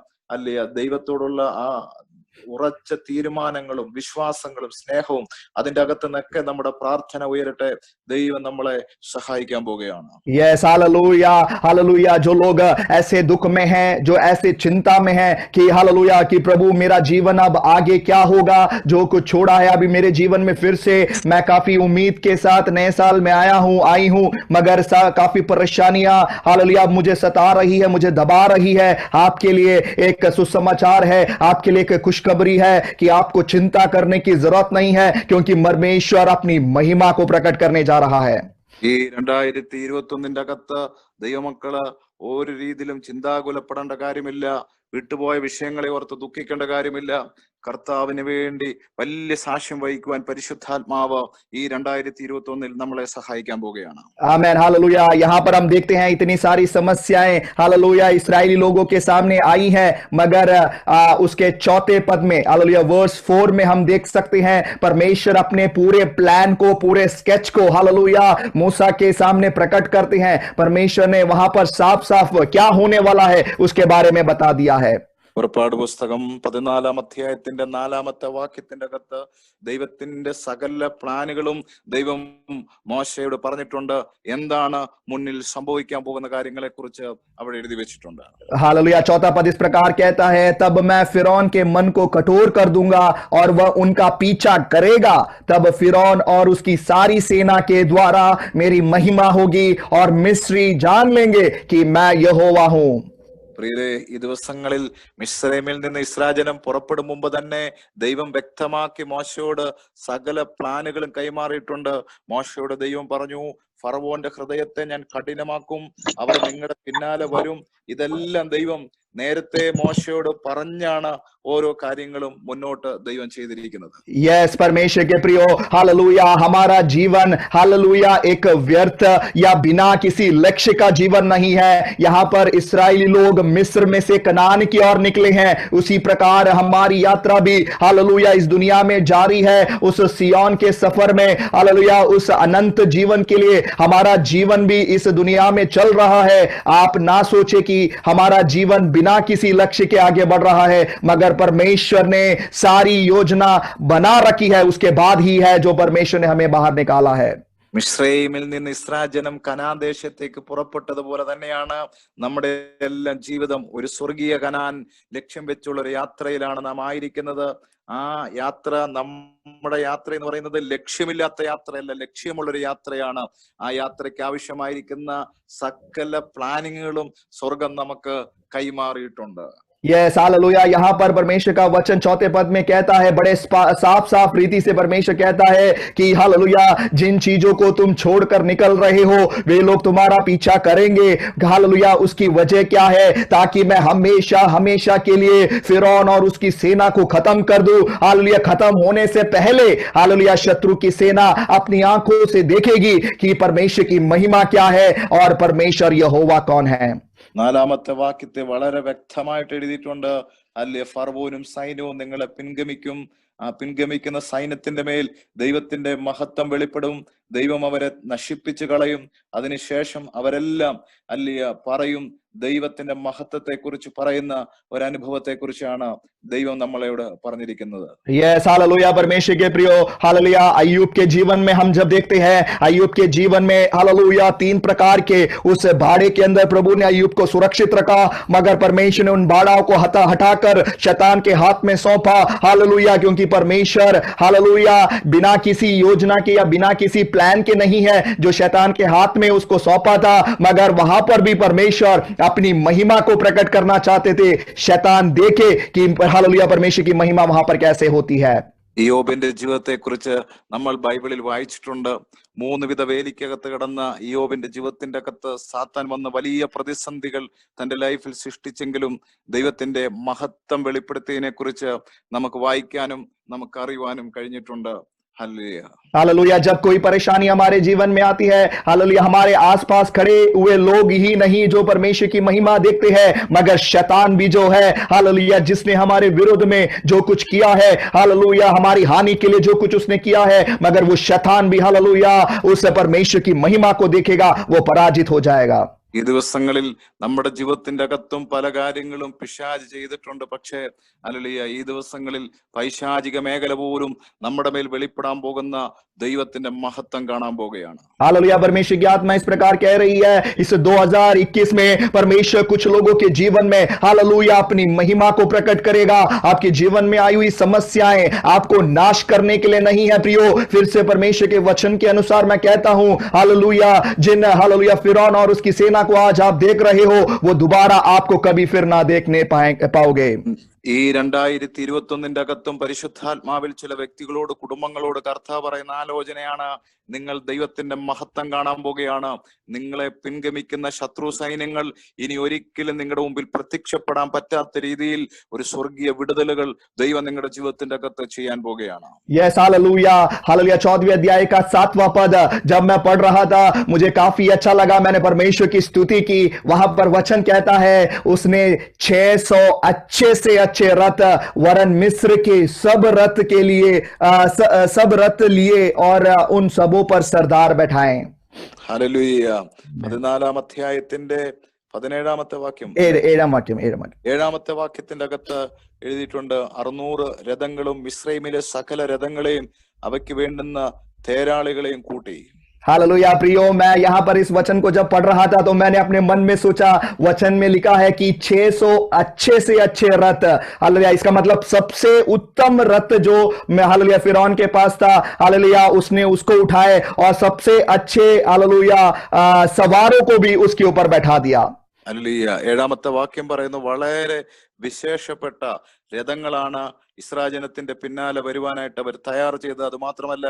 ദൈവത്തോടുള്ള ആ ഉറച്ച തീരുമാനങ്ങളും വിശ്വാസങ്ങളും സ്നേഹവും അതിന്റെ അകത്ത് നിന്നൊക്കെ നമ്മുടെ പ്രാർത്ഥന ഉയരട്ടെ. ദൈവം നമ്മളെ സഹായിക്കാൻ പോവുകയാണ്. Yes hallelujah, hallelujah. जो लोग ऐसे दुख में हैं, जो ऐसे चिंता में हैं कि हालेलुया कि प्रभु मेरा जीवन अब आगे क्या होगा, जो कुछ छोड़ा है अभी मेरे जीवन में फिर से मैं काफी उम्मीद के साथ नए साल में आई हूं, मगर काफी परेशानियां हालेलुया मुझे सता रही है, मुझे दबा रही है। आपके लिए एक सुसमाचार है, आपके लिए एक खुशखबरी है कि आपको चिंता करने की जरूरत नहीं है, क्योंकि परमेश्वर अपनी महिमा को प्रकट करने जा रहा है। ഈ 2021 അകത്ത് ദൈവമക്കള് ഒരു രീതിയിലും ചിന്താകുലപ്പെടേണ്ട കാര്യമില്ല, വിട്ടുപോയ വിഷയങ്ങളെ ഓർത്ത് ദുഃഖിക്കേണ്ട കാര്യമില്ല. കർത്താവിന് വേണ്ടി വലിയ സാക്ഷ്യം വഹിക്കുവാൻ പരിശുദ്ധാത്മാവ് ഈ 2021 നമ്മളെ സഹായിക്കാൻ പോവുകയാണ്. Amen hallelujah. यहाँ पर हम देखते हैं इतनी सारी समस्याएं हालेलुया इस्राएली लोगों के सामने आई हैं, मगर उसके 4 पद में हालेलुया वर्स 4 में हम देख सकते हैं परमेश्वर अपने पूरे प्लान को, पूरे स्केच को हालेलुया मूसा के सामने प्रकट करते हैं। परमेश्वर ने वहां पर साफ साफ क्या होने वाला है उसके बारे में बता दिया है। പുറപ്പാട് പുസ്തകം 14-ാം അധ്യായത്തിന്റെ 4-ാമത്തെ വാക്യത്തിന്റെ അകത്ത് ദൈവത്തിന്റെ സകല പ്ലാനുകളും ദൈവം മോശയോട് പറഞ്ഞിട്ടുണ്ട്. എന്താണ് മുന്നിൽ സംഭവിക്കാൻ പോകുന്ന കാര്യങ്ങളെ കുറിച്ച് അവിടെ എഴുതി വെച്ചിട്ടുണ്ട്. हालेलुया। चौथा पद इस प्रकार कहता है, तब मैं फिरौन के मन को कठोर कर दूंगा और वह उनका पीछा करेगा। तब फिरौन और उसकी सारी सेना के द्वारा मेरी महिमा होगी और मिस्री जान लेंगे कि मैं यहोवा हूं। പ്രിയരെ, ഈ ദിവസങ്ങളിൽ മിസ്രൈമിൽ നിന്ന് ഇസ്രായേൽ ജനം പുറപ്പെടും മുമ്പ് തന്നെ ദൈവം വ്യക്തമാക്കി മോശയോട് സകല പ്ലാനുകളും കൈമാറിയിട്ടുണ്ട്. മോശയോട് ദൈവം പറഞ്ഞു, ഫറവോന്റെ ഹൃദയത്തെ ഞാൻ കഠിനമാക്കും, അവർ നിങ്ങളുടെ പിന്നാലെ വരും. ഇതെല്ലാം ദൈവം നേരത്തെ മോശയോട് പറഞ്ഞാണ് ഓരോ കാര്യങ്ങളും മുന്നോട്ട് ദൈവം ചെയ്തിരിക്കുന്നത്. यस परमेश्वर के प्रियो, हालेलुया। हमारा जीवन हालेलुया एक व्यर्थ या बिना किसी लक्ष्य का जीवन नहीं है। यहां पर इस्राएली लोग मिस्र में से कनान की ओर निकले हैं, उसी प्रकार हमारी यात्रा भी हालेलुया इस दुनिया में जारी है। उस सिय्योन के सफर में हालेलुया उस अनंत जीवन के लिए हमारा जीवन भी इस दुनिया में चल रहा है। आप ना सोचे कि हमारा जीवन बिना किसी लक्ष्य के आगे बढ़ रहा है, मगर परमेश्वर ने सारी योजना बना रखी है, उसके बाद ही है जो परमेश्वर ने हमें बाहर निकाला है। മിസ്രൈമിൽ നിന്ന് ഇസ്രായേൽ ജനം കനാൻ ദേശത്തേക്ക് പുറപ്പെട്ടതുപോലെ തന്നെയാണ് നമ്മുടെ എല്ലാം ജീവിതം ഒരു സ്വർഗീയ കനാൻ ലക്ഷ്യം വെച്ചുള്ള ഒരു യാത്രയിലാണ് നാം ആയിരിക്കുന്നത്. ആ യാത്ര, നമ്മുടെ യാത്ര എന്ന് പറയുന്നത് ലക്ഷ്യമില്ലാത്ത യാത്രയല്ല, ലക്ഷ്യമുള്ളൊരു യാത്രയാണ്. ആ യാത്രയ്ക്ക് ആവശ്യമായിരിക്കുന്ന സകല പ്ലാനിങ്ങുകളും स्वर्गം നമുക്ക് കൈമാറിയിട്ടുണ്ട്. Yes hallelujah. यहां पर परमेश्वर का वचन चौथे पद में कहता है, बड़े साफ साफ रीति से परमेश्वर कहता है कि हालेलुया जिन चीजों को तुम छोड़कर निकल रहे हो वे लोग तुम्हारा पीछा करेंगे। हालेलुया उसकी वजह क्या है? ताकि मैं हमेशा हमेशा के लिए फिरौन और उसकी सेना को खत्म कर दूं। हालेलुया खत्म होने से पहले हालेलुया शत्रु की सेना अपनी आंखों से देखेगी कि परमेश्वर की महिमा क्या है और परमेश्वर यहोवा कौन है। 4-ാമത്തെ വാക്യത്തെ വളരെ വ്യക്തമായിട്ട് എഴുതിയിട്ടുണ്ട്. അല്ലേ, ഫറവോനും സൈന്യവും നിങ്ങളെ പിൻഗമിക്കും. ആ പിൻഗമിക്കുന്ന സൈന്യത്തിന്റെ മേൽ ദൈവത്തിന്റെ മഹത്വം വെളിപ്പെടും. ദൈവം അവരെ നശിപ്പിച്ചു കളയും. അതിനുശേഷം അവരെല്ലാം അല്ലയ പറയും. ദൈവത്തിന്റെ മഹത്വത്തെ കുറിച്ച് പറയുന്ന ഒരു അനുഭവത്തെ കുറിച്ചാണ് ദൈവം നമ്മളോട് പറഞ്ഞിരിക്കുന്നത്. यस हालेलुया परमेश्वर के प्रियो, हालेलुया अय्यूब के जीवन में हम जब देखते हैं, अय्यूब के जीवन में हालेलुया 3 प्रकार के उस बाड़े के अंदर प्रभु ने अय्यूब को सुरक्षित रखा, मगर परमेश्वर ने उन बाड़ाओं को हटाकर शैतान के हाथ में सौंपा। हालेलुया क्योंकि परमेश्वर हालेलुया बिना किसी योजना के या बिना किसी प्लान के नहीं है जो शैतान के हाथ में उसको सौंपा था, मगर वहां पर भी परमेश्वर अपनी महिमा को प्रकट करना चाहते थे। शैतान देखे कि हालेलुया परमेश्वर की महिमा वहां पर कैसे होती है। ഇയ്യോബിന്റെ ജീവിതത്തെ കുറിച്ച് നമ്മൾ ബൈബിളിൽ വായിച്ചിട്ടുണ്ട്. 3 വിധ വേലിക്കകത്ത് കിടന്ന ഇയ്യോബിന്റെ ജീവിതത്തിന്റെ അകത്ത് സാത്താൻ വന്ന വലിയ പ്രതിസന്ധികൾ തന്റെ ലൈഫിൽ സൃഷ്ടിച്ചെങ്കിലും ദൈവത്തിന്റെ മഹത്വം വെളിപ്പെടുത്തിയതിനെ കുറിച്ച് നമുക്ക് വായിക്കാനും നമുക്ക് അറിയുവാനും കഴിഞ്ഞിട്ടുണ്ട്. हालेलुया जब कोई परेशानी हमारे जीवन में आती है, हालेलुया हमारे आसपास खड़े हुए लोग ही नहीं जो परमेश्वर की महिमा देखते हैं, मगर शैतान भी जो है हालेलुया जिसने हमारे विरोध में जो कुछ किया है, हालेलुया हमारी हानि के लिए जो कुछ उसने किया है, मगर वो शैतान भी हालेलुया उस परमेश्वर की महिमा को देखेगा, वो पराजित हो जाएगा। ഈ ദിവസങ്ങളിൽ നമ്മുടെ ജീവിതത്തിന്റെ അകത്തും പല കാര്യങ്ങളും പിശാച് ചെയ്തിട്ടുണ്ട്. പക്ഷേ ഹല്ലേലൂയ ഈ ദിവസങ്ങളിൽ പൈശാചിക മേഖല പോലും നമ്മുടെ മേൽ വെളിപ്പെടാൻ പോകുന്ന ദൈവത്തിന്റെ മഹത്വം കാണാൻ പോകുകയാണ്. हालेलुया परमेश्वर की आत्मा इस प्रकार कह रही है, इस 2021 में परमेश्वर कुछ लोगों के जीवन में हालेलुया अपनी महिमा को प्रकट करेगा। आपके जीवन में आई हुई समस्याएं आपको नाश करने के लिए नहीं है प्रियो। फिर से परमेश्वर के वचन के अनुसार मैं कहता हूं, हालेलुया जिन हालेलुया फिरौन और उसकी सेना को आज आप देख रहे हो, वो दोबारा आपको कभी फिर ना देखने पाओगे। ഈ 2021 അകത്തും പരിശുദ്ധാത്മാവിൽ ചില വ്യക്തികളോട്, കുടുംബങ്ങളോട് കർത്താവ് പറയുന്ന ആലോചനയാണ്, നിങ്ങൾ ദൈവത്തിന്റെ മഹത്വം കാണാൻ പോകുകയാണ്. നിങ്ങളെ പിൻഗമിക്കുന്ന ശത്രു സൈന്യങ്ങൾ ഇനി ഒരിക്കലും നിങ്ങളുടെ മുമ്പിൽ പ്രത്യക്ഷപ്പെടാൻ പറ്റാത്ത രീതിയിൽ ഒരു സ്വർഗീയ വിടുതലുകൾ ദൈവം നിങ്ങളുടെ ജീവിതത്തിന്റെ അകത്ത് ചെയ്യാൻ പോകുകയാണ്. यस हालेलुया हालेलुया 14वें अध्याय का 7वां पद जब मैं पढ़ रहा था मुझे काफी अच्छा लगा। मैंने परमेश्वर की स्तुति की। वहां पर वचन कहता है, उसने 600 अच्छे से अच्छे रथ वरन मिस्र के सब रथ के लिए सब रथ लिए और उन सबों पर सरदार बैठाए। ഹല്ലേലൂയ 14-ാം അധ്യായത്തിന്റെ 17-ാമത്തെ വാക്യം, ഏഴാം വാക്യം 7-ാമത്തെ വാക്യത്തിന്റെ അകത്ത് എഴുതിയിട്ടുണ്ട്, 600 രഥങ്ങളും മിസ്രൈമിലെ സകല രഥങ്ങളെയും അവയ്ക്ക് വേണ്ടുന്ന തേരാളികളെയും കൂട്ടി. हालेलुया प्रियो, मैं यहाँ पर इस वचन को जब पढ़ रहा था तो मैंने अपने मन में सोचा, वचन में लिखा है कि 600 अच्छे से अच्छे रथ, हालेलुया, इसका मतलब सबसे उत्तम रथ जो हालेलुया फिरौन के पास था, हालेलुया, उसने उसको उठाए और सबसे अच्छे हालेलुया सवारों को भी उसके ऊपर बैठा दिया. ഹല്ലേലൂയ. 7-ാമത്തെ വാക്യം പറയുന്നു, വളരെ വിശേഷപ്പെട്ട രഥങ്ങളാണ് ഇസ്രായേൽ ജനത്തിന്റെ പിന്നാലെ വരുവാനായിട്ട് അവർ തയ്യാർ ചെയ്തത്. അത് മാത്രമല്ല,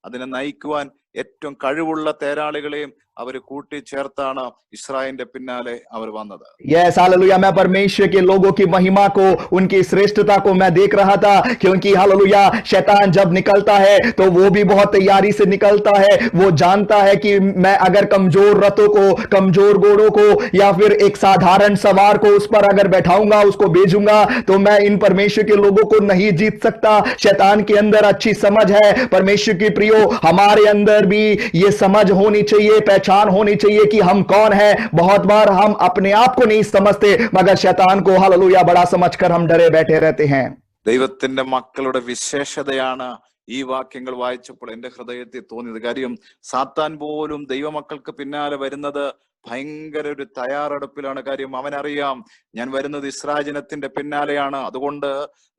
അതിനെ നയിക്കുവാൻ ഏറ്റവും കഴിവുള്ള തേരാളികളെയും അവർ കൂട്ടിച്ചേർത്താണ് ഇസ്രായേലിന്റെ പിന്നാലെ അവർ വന്നത്. यस हालेलुया, मैं परमेश्वर के लोगों की महिमा को, उनकी श्रेष्ठता को मैं देख रहा था, क्योंकि हालेलुया शैतान जब निकलता है तो वो भी बहुत तैयारी से निकलता है. वो जानता है कि मैं अगर कमजोर रथों को, कमजोर घोड़ों को या फिर एक साधारण सवार को उस पर अगर बैठाऊंगा, उसको भेजूंगा, तो मैं इन परमेश्वर के लोगों को नहीं जीत सकता. शैतान के अंदर अच्छी समझ है. परमेश्वर की प्रियो, हमारे अंदर भी ये समझ होनी चाहिए, पहचान होनी चाहिए कि हम कौन है. बहुत बार हम अपने आप को नहीं समझते, मगर शैतान को हालेलुया बड़ा समझकर हम डरे बैठे रहते हैं. ദൈവത്തിന്റെ മക്കളുടെ വിശേഷതയാണ് ഈ വാക്യങ്ങൾ വായിച്ചപ്പോൾ എന്റെ ഹൃദയത്തിൽ തോന്നിയത്. കാര്യം സാത്താൻ പോലും ദൈവമക്കൾക്ക് പിന്നാലെ വരുന്നത് ഭയങ്കര ഒരു തയ്യാറെടുപ്പിലാണ്. കാര്യം അവനറിയാം, ഞാൻ വരുന്നത് ഇസ്രായേൽ ജനത്തിന്റെ പിന്നാലെയാണ്. അതുകൊണ്ട്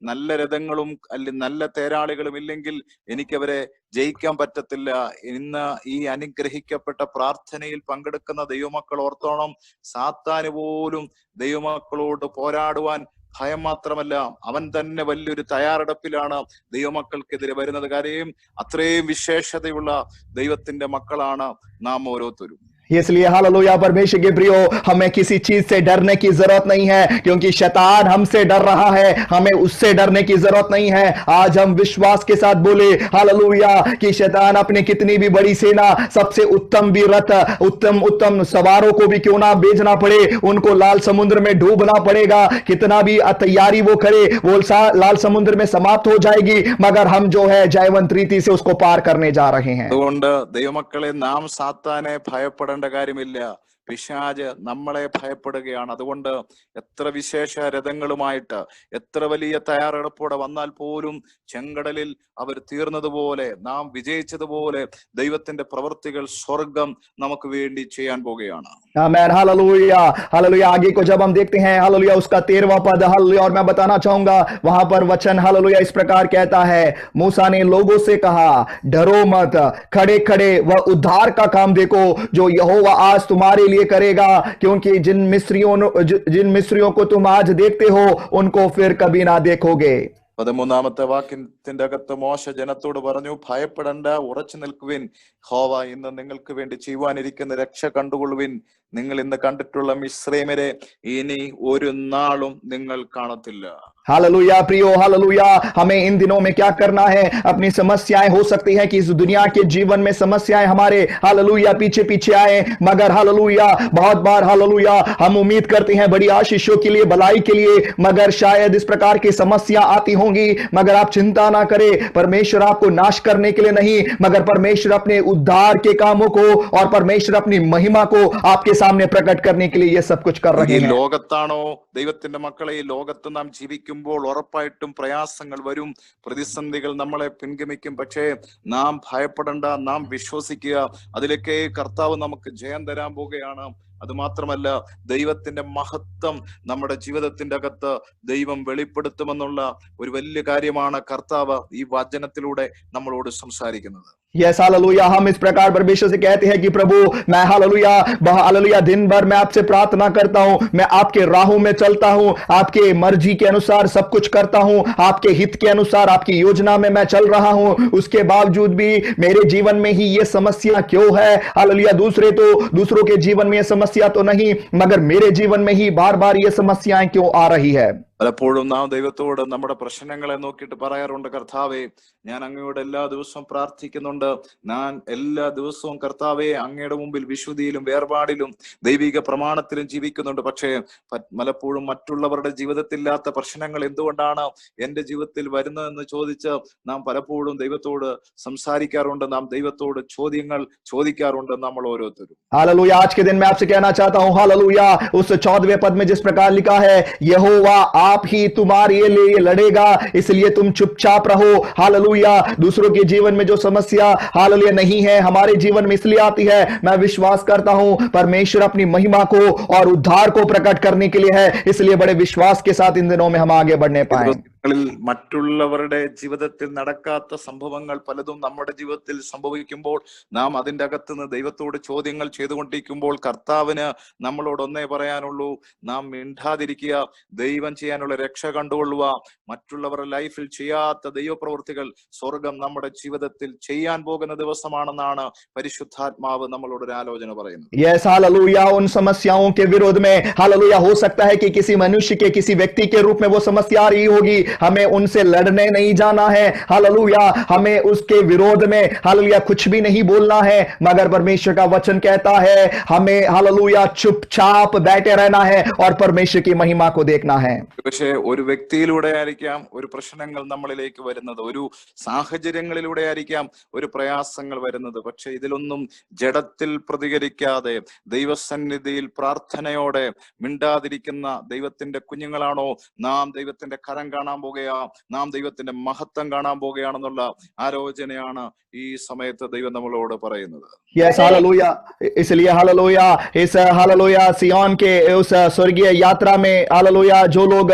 നല്ല രഥങ്ങളും അല്ലെങ്കിൽ നല്ല തേരാളികളും ഇല്ലെങ്കിൽ എനിക്കവരെ ജയിക്കാൻ പറ്റത്തില്ല. ഇന്ന് ഈ അനുഗ്രഹിക്കപ്പെട്ട പ്രാർത്ഥനയിൽ പങ്കെടുക്കുന്ന ദൈവമക്കൾ ഓർത്തോണം, സാത്താന് പോലും ദൈവമക്കളോട് പോരാടുവാൻ ഭയം മാത്രമല്ല, അവൻ തന്നെ വലിയൊരു തയ്യാറെടുപ്പിലാണ് ദൈവമക്കൾക്കെതിരെ വരുന്നത്. കാര്യം അത്രയും വിശേഷതയുള്ള ദൈവത്തിന്റെ മക്കളാണ് നാം ഓരോരുത്തരും. इसलिए हालेलुया परमेश्वर के प्रियो, हमें किसी चीज से डरने की जरूरत नहीं है, क्योंकि शैतान हमसे डर रहा है. हमें उससे डरने की जरूरत नहीं है. आज हम विश्वास के साथ बोले हालेलुया कि शैतान अपने कितनी भी बड़ी सेना, सबसे उत्तम भी रथ, उत्तम उत्तम सवारों को भी क्यों ना भेजना पड़े, उनको लाल समुद्र में डूबना पड़ेगा, कितना भी तैयारी वो करे, वो लाल समुद्र में समाप्त हो जाएगी, मगर हम जो है जयवंत रीति से उसको पार करने जा रहे हैं. അതുകൊണ്ട് ദൈവമക്കളെ, നാം സാത്താനെ ഭയപ്പെടേണ്ട കാര്യമില്ല. പിശാച് നമ്മളെ ഭയപ്പെടുകയാണ്. അതുകൊണ്ട് എത്ര വിശേഷ രഥങ്ങളുമായിട്ട്, എത്ര വലിയ തയ്യാറെടുപ്പോടെ വന്നാൽ പോലും ചെങ്കടലിൽ അവർ തീർന്നതുപോലെ, നാം വിജയിച്ചതുപോലെ ദൈവത്തിന്റെ പ്രവൃത്തികൾ സ്വർഗം നമുക്ക് വേണ്ടി ചെയ്യാൻ പോകുകയാണ്. Amen hallelujah hallelujah. आगे को जब हम देखते हैं हालेलुया उसका 13वां पद, हालेलुया, और मैं बताना चाहूंगा वहां पर वचन हालेलुया इस प्रकार कहता है, मूसा ने लोगों से कहा, डरो मत, खड़े खड़े वह उद्धार का काम देखो जो यहोवा आज तुम्हारे लिए करेगा, क्योंकि जिन मिस्रियों को तुम आज देखते हो उनको फिर कभी ना देखोगे. 13-ാമത്തെ വാക്യത്തിന്റെ അകത്ത് മോശ ജനത്തോട് പറഞ്ഞു, ഭയപ്പെടണ്ട, ഉറച്ചു നിൽക്കുവിൻ, യഹോവ ഇന്ന് നിങ്ങൾക്ക് വേണ്ടി ചെയ്യുവാനിരിക്കുന്ന രക്ഷ കണ്ടുകൊള്ളുവിൻ. നിങ്ങൾ ഇന്ന് കണ്ടിട്ടുള്ള മിസ്രൈമരെ ഇനി ഒരു നാളും നിങ്ങൾ കാണത്തില്ല. हालेलुया प्रियो, हालेलुया, हमें इन दिनों में क्या करना है? अपनी समस्याएं, हो सकती है कि इस दुनिया के जीवन में समस्याएं हमारे हालेलुया पीछे पीछे आए, मगर हालेलुया बहुत बार हालेलुया हम उम्मीद करते हैं बड़ी आशीषों के लिए, भलाई के लिए, मगर शायद इस प्रकार की समस्या आती होंगी. मगर आप चिंता ना करें, परमेश्वर आपको नाश करने के लिए नहीं, मगर परमेश्वर अपने उद्धार के कामों को और परमेश्वर अपनी महिमा को आपके सामने प्रकट करने के लिए ये सब कुछ कर रहे हैं. ലോകത്താണോ ദൈവത്തിന്റെ മക്കളെ, ഈ ലോകത്ത് നാം ജീവിക്കുമ്പോൾ ഉറപ്പായിട്ടും പ്രയാസങ്ങൾ വരും, പ്രതിസന്ധികൾ നമ്മളെ പിൻഗമിക്കും. പക്ഷേ നാം ഭയപ്പെടേണ്ട, നാം വിശ്വസിക്കുക, അതിലൊക്കെ കർത്താവ് നമുക്ക് ജയം തരാൻ പോവുകയാണ്. അത് മാത്രമല്ല, ദൈവത്തിന്റെ മഹത്വം നമ്മുടെ ജീവിതത്തിന്റെ അകത്ത് ദൈവം വെളിപ്പെടുത്തുമെന്നുള്ള ഒരു വലിയ കാര്യമാണ് കർത്താവ് ഈ വചനത്തിലൂടെ നമ്മളോട് സംസാരിക്കുന്നത്. यस हालेलुया, हम इस प्रकार परमेश्वर से कहते हैं कि प्रभु, मैं हालेलुया हालेलुया दिन भर मैं आपसे प्रार्थना करता हूं, मैं आपके राहों में चलता हूं, आपके मर्जी के अनुसार सब कुछ करता हूं, आपके हित के अनुसार आपकी योजना में मैं चल रहा हूं. उसके बावजूद भी मेरे जीवन में ही ये समस्या क्यों है? हालेलुया, दूसरों के जीवन में ये समस्या तो नहीं, मगर मेरे जीवन में ही बार बार ये समस्याएं क्यों आ रही है? പലപ്പോഴും നാം ദൈവത്തോട് നമ്മുടെ പ്രശ്നങ്ങളെ നോക്കിയിട്ട് പറയാറുണ്ട്, കർത്താവേ ഞാൻ അങ്ങയോട് എല്ലാ ദിവസവും പ്രാർത്ഥിക്കുന്നുണ്ട്, ഞാൻ എല്ലാ ദിവസവും കർത്താവെ അങ്ങയുടെ മുമ്പിൽ വിശുദ്ധിയിലും വേർപാടിലും ദൈവിക പ്രമാണത്തിലും ജീവിക്കുന്നുണ്ട്. പക്ഷേ പലപ്പോഴും മറ്റുള്ളവരുടെ ജീവിതത്തിലില്ലാത്ത പ്രശ്നങ്ങൾ എന്തുകൊണ്ടാണ് എന്റെ ജീവിതത്തിൽ വരുന്നതെന്ന് ചോദിച്ച് നാം പലപ്പോഴും ദൈവത്തോട് സംസാരിക്കാറുണ്ട്, നാം ദൈവത്തോട് ചോദ്യങ്ങൾ ചോദിക്കാറുണ്ട് നമ്മൾ ഓരോരുത്തരും. हालेलुया। आज के दिन मैं आपसे कहना चाहता हूं हालेलुया, उस 14वें पद में जिस प्रकार लिखा है, यहोवा आप ही तुम्हारे लिए लड़ेगा, इसलिए तुम चुपचाप रहो। हालेलुया। दूसरों के जीवन में जो समस्या हालेलुया नहीं है, हमारे जीवन में इसलिए आती है, मैं विश्वास करता हूं परमेश्वर अपनी महिमा को और उद्धार को प्रकट करने के लिए है, इसलिए बड़े विश्वास के साथ इन दिनों में हम आगे बढ़ने पाए। മറ്റുള്ളവരുടെ ജീവിതത്തിൽ നടക്കാത്ത സംഭവങ്ങൾ പലതും നമ്മുടെ ജീവിതത്തിൽ സംഭവിക്കുമ്പോൾ നാം അതിൻ്റെ അകത്തുനിന്ന് ദൈവത്തോട് ചോദ്യങ്ങൾ ചെയ്തുകൊണ്ടിരിക്കുമ്പോൾ കർത്താവിന് നമ്മളോട് ഒന്നേ പറയാനുള്ളൂ, നാം മിണ്ടാതിരിക്കുക, ദൈവം ചെയ്യാനുള്ള രക്ഷ കണ്ടുകൊള്ളുക. മറ്റുള്ളവരുടെ ലൈഫിൽ ചെയ്യാത്ത ദൈവപ്രവൃത്തികൾ സ്വർഗം നമ്മുടെ ജീവിതത്തിൽ ചെയ്യാൻ പോകുന്ന ദിവസമാണെന്നാണ് പരിശുദ്ധാത്മാവ് നമ്മളോട് ഒരു ആലോചന പറയുന്നത്. Yes hallelujah. उन समस्याओं के विरोध में हालेलुया हो सकता है कि किसी मनुष्य के, किसी व्यक्ति के रूप में वो समस्या आ रही होगी, हमें उनसे लड़ने नहीं जाना है हालेलुया, हमें उसके विरोध में हालेलुया कुछ भी नहीं बोलना है, मगर परमेश्वर का वचन कहता है हमें हालेलुया चुपचाप बैठे रहना है और परमेश्वर की महिमा को देखना है। പക്ഷേ ഒരു വ്യക്തിയിലൂടെ ആയിരിക്കാം ഒരു പ്രശ്നങ്ങൾ നമ്മളിലേക്ക് വരുന്നത്, ഒരു സാഹചര്യങ്ങളിലൂടെ ആയിരിക്കാം ഒരു പ്രയാസങ്ങൾ വരുന്നത്. പക്ഷെ ഇതിലൊന്നും ജഡത്തിൽ പ്രതികരിക്കാതെ ദൈവസന്നിധിയിൽ പ്രാർത്ഥനയോടെ മിണ്ടാതിരിക്കുന്ന ദൈവത്തിന്റെ കുഞ്ഞുങ്ങളാണോ നാം? ദൈവത്തിന്റെ കരം കാണാൻ പോകുകയാ, നാം ദൈവത്തിന്റെ മഹത്വം കാണാൻ പോകുകയാണെന്നുള്ള ആലോചനയാണ് ഈ സമയത്ത് ദൈവം നമ്മളോട് പറയുന്നത്. Yes hallelujah. इसलिए हालेलुया, इस हालेलुया सिय्योन के उस स्वर्गीय यात्रा में हालेलुया जो लोग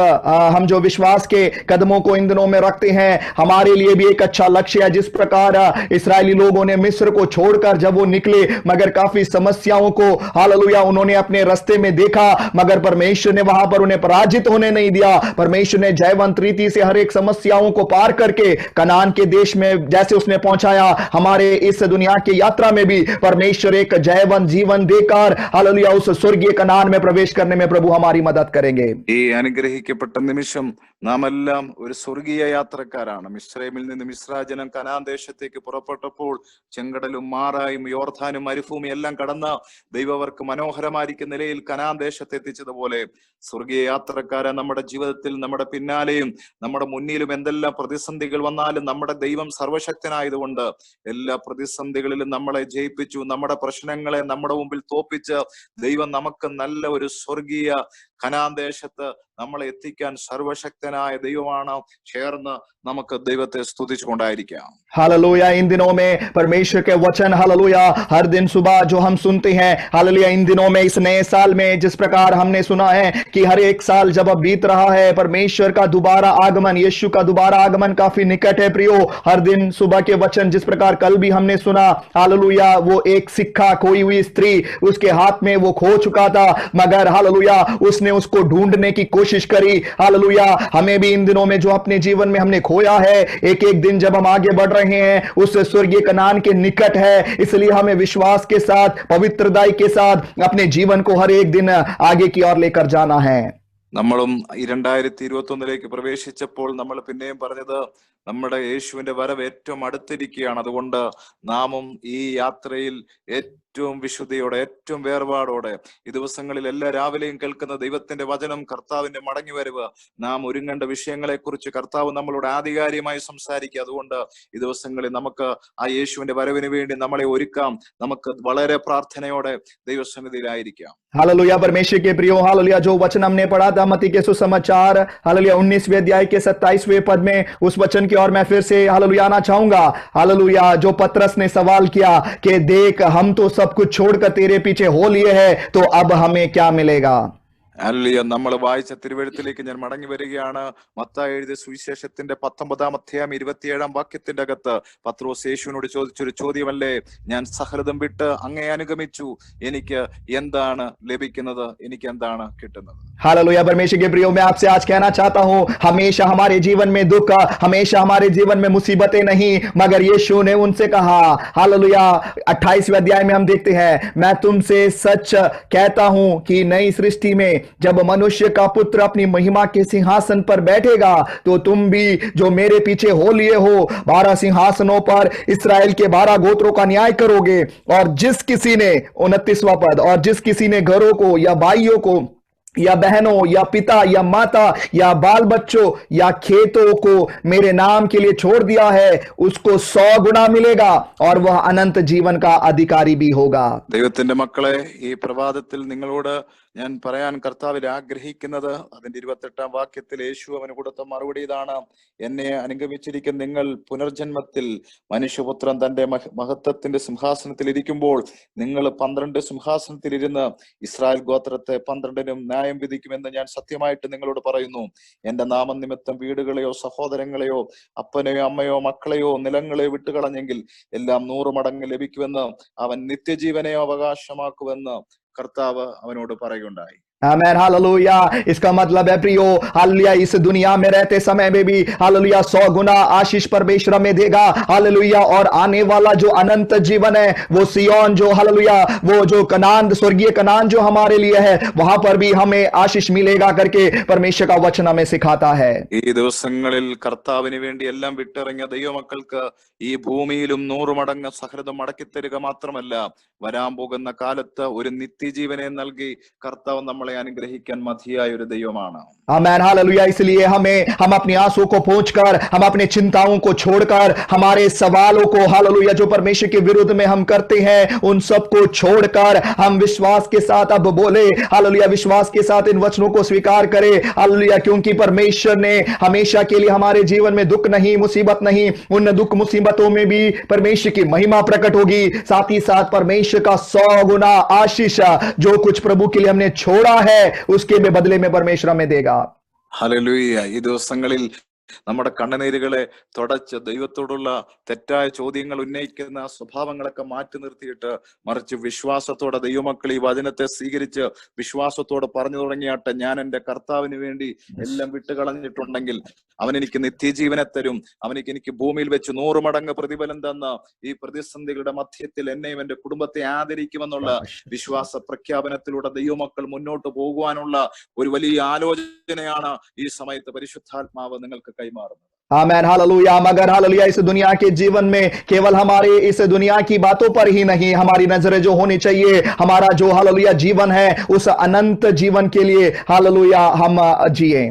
हम जो विश्वास के कदमों को इन दिनों में रखते हैं, हमारे लिए भी एक अच्छा लक्ष्य है। जिस प्रकार इस्राएली लोगों ने मिस्र को छोड़कर जब वो निकले, मगर काफी समस्याओं को हालेलुया उन्होंने अपने रास्ते में देखा, मगर परमेश्वर ने वहां पर उन्हें पराजित होने नहीं दिया। परमेश्वर ने जयवंत रीति से हर एक समस्याओं को पार करके कनान के देश में जैसे उसने पहुंचाया, हमारे इस दुनिया की यात्रा में भी परमेश्वर एक जयवंत जीवन देकर हालेलुया उस स्वर्गीय कनान में प्रवेश करने में प्रभु हमारी मदद करेंगे। ഈ അനുഗ്രഹിക്കപ്പെട്ട നിമിഷം നാം എല്ലാം ഒരു സ്വർഗീയ യാത്രക്കാരാണ്. മിസ്രൈമിൽ നിന്ന് മിസ്രാജനം കനാൻ ദേശത്തേക്ക് പുറപ്പെട്ടപ്പോൾ ചെങ്കടലും മാറായും യോർദാനും മരുഭൂമി എല്ലാം കടന്ന ദൈവവർക്ക് മനോഹരമായിരിക്കുന്ന നിലയിൽ കനാൻ ദേശത്ത് എത്തിച്ചതുപോലെ സ്വർഗീയ യാത്രക്കാരെ നമ്മുടെ ജീവിതത്തിൽ നമ്മുടെ പിന്നാലെയും നമ്മുടെ മുന്നിലും എന്തെല്ലാം പ്രതിസന്ധികൾ വന്നാലും നമ്മുടെ ദൈവം സർവശക്തനായതുകൊണ്ട് എല്ലാ പ്രതിസന്ധികളിലും നമ്മളെ ജയിപ്പിച്ചു, നമ്മുടെ പ്രശ്നങ്ങളെ നമ്മുടെ മുമ്പിൽ തോപ്പിച്ച് ദൈവം നമുക്ക് നല്ല ഒരു സ്വർഗീയ കനാൻ ദേശത്ത് നമ്മളെ എത്തിക്കാൻ സർവശക്തനായ ദൈവമാണ്. ചേർന്ന് നമുക്ക് ദൈവത്തെ സ്തുതിച്ചുകൊണ്ടായിരിക്കാം. हालेलुया। इन दिनों में परमेश्वर के वचन हालेलुया हर दिन सुबह जो हम सुनते हैं हालेलुया, इन दिनों में इस नए साल में जिस प्रकार हमने सुना है कि हर एक साल जब अब बीत रहा है, परमेश्वर का दोबारा आगमन, यीशु का दोबारा आगमन काफी निकट है प्रियो। हर दिन सुबह के वचन जिस प्रकार कल भी हमने सुना हालेलुया, वो एक सिक्का खोई हुई स्त्री, उसके हाथ में वो खो चुका था, मगर हालेलुया उसने उसको ढूंढने की कोशिश करी। हालेलुया हमें भी इन दिनों में जो अपने जीवन में हमने खोया है, एक एक दिन जब हम आगे बढ़ रहे हैं उस स्वर्गीय कनान के निकट है, इसलिए हमें विश्वास के साथ पवित्रताई के साथ अपने जीवन को हर एक दिन आगे की ओर लेकर जाना है। നമ്മളും ഈ 2021 പ്രവേശിച്ചപ്പോൾ നമ്മൾ പിന്നെയും പറഞ്ഞത് നമ്മുടെ യേശുവിന്റെ വരവ് ഏറ്റവും അടുത്തിരിക്കുകയാണ്. അതുകൊണ്ട് നാമും ഈ യാത്രയിൽ ഏറ്റവും വിശുദ്ധിയോടെ ഏറ്റവും വേർപാടോടെ ഈ ദിവസങ്ങളിൽ എല്ലാ രാവിലെയും കേൾക്കുന്ന ദൈവത്തിന്റെ വചനം, കർത്താവിന്റെ മടങ്ങി വരവ്, നാം ഒരുങ്ങേണ്ട വിഷയങ്ങളെ കുറിച്ച് കർത്താവ് നമ്മളോട് ആധികാരികമായി സംസാരിക്കുക. അതുകൊണ്ട് ഈ ദിവസങ്ങളിൽ നമുക്ക് ആ യേശുവിന്റെ വരവിന് വേണ്ടി നമ്മളെ ഒരുക്കാം. നമുക്ക് വളരെ പ്രാർത്ഥനയോടെ ദൈവസന്നിധിയിലായിരിക്കാം. हालेलुया। परमेश्वर के प्रियो हालेलुया, जो वचन हमने पढ़ा था मत्ती के सुसमाचार हालेलुया 19वें अध्याय के 27वें पद में, उस वचन की ओर मैं फिर से हालेलुया आना चाहूंगा। हालेलुया जो पतरस ने सवाल किया कि देख हम तो सब कुछ छोड़कर तेरे पीछे हो लिए हैं, तो अब हमें क्या मिलेगा? അല്ലിയ നമ്മൾ വായിച്ച തിരുവെഴുത്തിലേക്ക് ഞാൻ മടങ്ങി വരികയാണ്. മത്തായി എഴുതിയ സുവിശേഷത്തിന്റെ 19-ാം അധ്യായം 27-ാം വാക്യത്തിന്റെ അകത്ത് പത്രോസ് യേശുവിനോട് ചോദിച്ചൊരു ചോദ്യമല്ലേ, ഞാൻ സകലതും വിട്ട് അങ്ങയെ അനുഗമിച്ചു, എനിക്ക് എന്താണ് ലഭിക്കുന്നത്, എനിക്ക് എന്താണ് കിട്ടുന്നത്? हालेलुया। परमेश्वर के प्रियो, मैं आपसे आज कहना चाहता हूं, हमेशा हमारे जीवन में दुख, हमेशा हमारे जीवन में मुसीबतें नहीं, मगर यीशु ने उनसे कहा, हालेलुया, 28वें अध्याय में हम देखते हैं, मैं तुमसे सच कहता हूं कि नई सृष्टि में जब मनुष्य का पुत्र अपनी महिमा के सिंहासन पर बैठेगा, तो तुम भी जो मेरे पीछे हो लिए हो 12 सिंहासनों पर इस्राएल के 12 गोत्रों का न्याय करोगे। और जिस किसी ने, 29वां पद, और जिस किसी ने घरों को या भाइयों को या बहनों या पिता या माता या बाल बच्चों या खेतों को मेरे नाम के लिए छोड़ दिया है, उसको 100 गुना मिलेगा और वह अनंत जीवन का अधिकारी भी होगा। ദൈവത്തിന്റെ മക്കളെ, ഈ പ്രഭാതത്തിൽ നിങ്ങളോട് ഞാൻ പറയാൻ കർത്താവിൽ ആഗ്രഹിക്കുന്നത് അതിന്റെ 28-ാം വാക്യത്തിൽ യേശു അവന് കൊടുത്ത മറുപടി ഇതാണ്: എന്നെ അനുഗമിച്ചിരിക്കുന്ന നിങ്ങൾ പുനർജന്മത്തിൽ മനുഷ്യപുത്രൻ തന്റെ മഹത്വത്തിന്റെ സിംഹാസനത്തിൽ ഇരിക്കുമ്പോൾ നിങ്ങൾ 12 സിംഹാസനത്തിൽ ഇരുന്ന് ഇസ്രായേൽ ഗോത്രത്തെ 12നും ന്യായം വിധിക്കുമെന്ന് ഞാൻ സത്യമായിട്ട് നിങ്ങളോട് പറയുന്നു. എന്റെ നാമനിമിത്തം വീടുകളെയോ സഹോദരങ്ങളെയോ അപ്പനെയോ അമ്മയോ മക്കളെയോ നിലങ്ങളെയോ വിട്ടുകളഞ്ഞെങ്കിൽ എല്ലാം 100 മടങ്ങ് ലഭിക്കുമെന്ന് അവൻ നിത്യജീവനെ അവകാശമാക്കുമെന്ന് കർത്താവ് അവനോട് പറയുകയുണ്ടായി. आमेन, हालेलुया। इसका मतलब है प्रियो, हालेलुया, इस दुनिया में रहते समय में भी हालेलुया 100 गुना आशीष परमेश्वर में देगा, हालेलुया। और आने वाला जो अनंत जीवन है, वो सियोन जो, हालेलुया, वो जो कनान, स्वर्गीय कनान जो हमारे लिए है, वहां पर भी हमें आशीष मिलेगा करके परमेश्वर का वचन हमें सिखाता है। ഈ ദിവസങ്ങളിൽ കർത്താവിന് വേണ്ടി എല്ലാം വിട്ടിറങ്ങിയ ദൈവമക്കൾക്ക് ഈ ഭൂമിയിലും 100 മടങ്ങ് സകലതും മടക്കിത്തരിക മാത്രമല്ല, വരാൻ പോകുന്ന കാലത്ത് ഒരു നിത്യജീവനെ നൽകി കർത്താവ് നമ്മളെ അനുഗ്രഹിക്കാൻ മതിയായ ഒരു ദൈവമാണ്. आमेन, हालेलुया। इसलिए हम अपनी आंसू को पोंछकर, हम अपने चिंताओं को छोड़कर, हमारे सवालों को, हालेलुया, जो परमेश्वर के विरुद्ध में हम करते हैं, उन सब को छोड़कर हम विश्वास के साथ अब बोले, हालेलुया, विश्वास के साथ इन वचनों को स्वीकार करें, हालेलुया, क्योंकि परमेश्वर ने हमेशा के लिए हमारे जीवन में दुख नहीं, मुसीबत नहीं, उन दुख मुसीबतों में भी परमेश्वर की महिमा प्रकट होगी। साथ ही साथ परमेश्वर का 100 गुना आशीष जो कुछ प्रभु के लिए हमने छोड़ा है, उसके में बदले में परमेश्वर हमें देगा। ഹല്ലേലൂയ. ഈ ദിവസങ്ങളിൽ നമ്മുടെ കണ്ണുനീരുകളെ തുടച്ച് ദൈവത്തോടുള്ള തെറ്റായ ചോദ്യങ്ങൾ ഉന്നയിക്കുന്ന സ്വഭാവങ്ങളൊക്കെ മാറ്റി നിർത്തിയിട്ട് മറിച്ച് വിശ്വാസത്തോടെ ദൈവമക്കൾ ഈ വചനത്തെ സ്വീകരിച്ച് വിശ്വാസത്തോടെ പറഞ്ഞു തുടങ്ങിയാട്ടെ, ഞാൻ എൻ്റെ കർത്താവിന് വേണ്ടി എല്ലാം വിട്ടുകളഞ്ഞിട്ടുണ്ടെങ്കിൽ അവൻ എനിക്ക് നിത്യജീവനെ തരും, എനിക്ക് ഭൂമിയിൽ വെച്ച് 100 മടങ്ങ് പ്രതിഫലം തന്ന ഈ പ്രതിസന്ധികളുടെ മധ്യത്തിൽ എന്നെയും എന്റെ കുടുംബത്തെ ആദരിക്കുമെന്നുള്ള വിശ്വാസ പ്രഖ്യാപനത്തിലൂടെ ദൈവമക്കൾ മുന്നോട്ട് പോകുവാനുള്ള ഒരു വലിയ ആലോചനയാണ് ഈ സമയത്ത് പരിശുദ്ധാത്മാവ് നിങ്ങൾക്ക് കൈമാറുന്നത്. आमेन, हालेलुया। मगर हालेलुया, इस दुनिया के जीवन में केवल हमारे इस दुनिया की बातों पर ही नहीं, हमारी नजरें जो होनी चाहिए, हमारा जो हालेलुया जीवन है, उस अनंत जीवन के लिए हालेलुया हम जिए।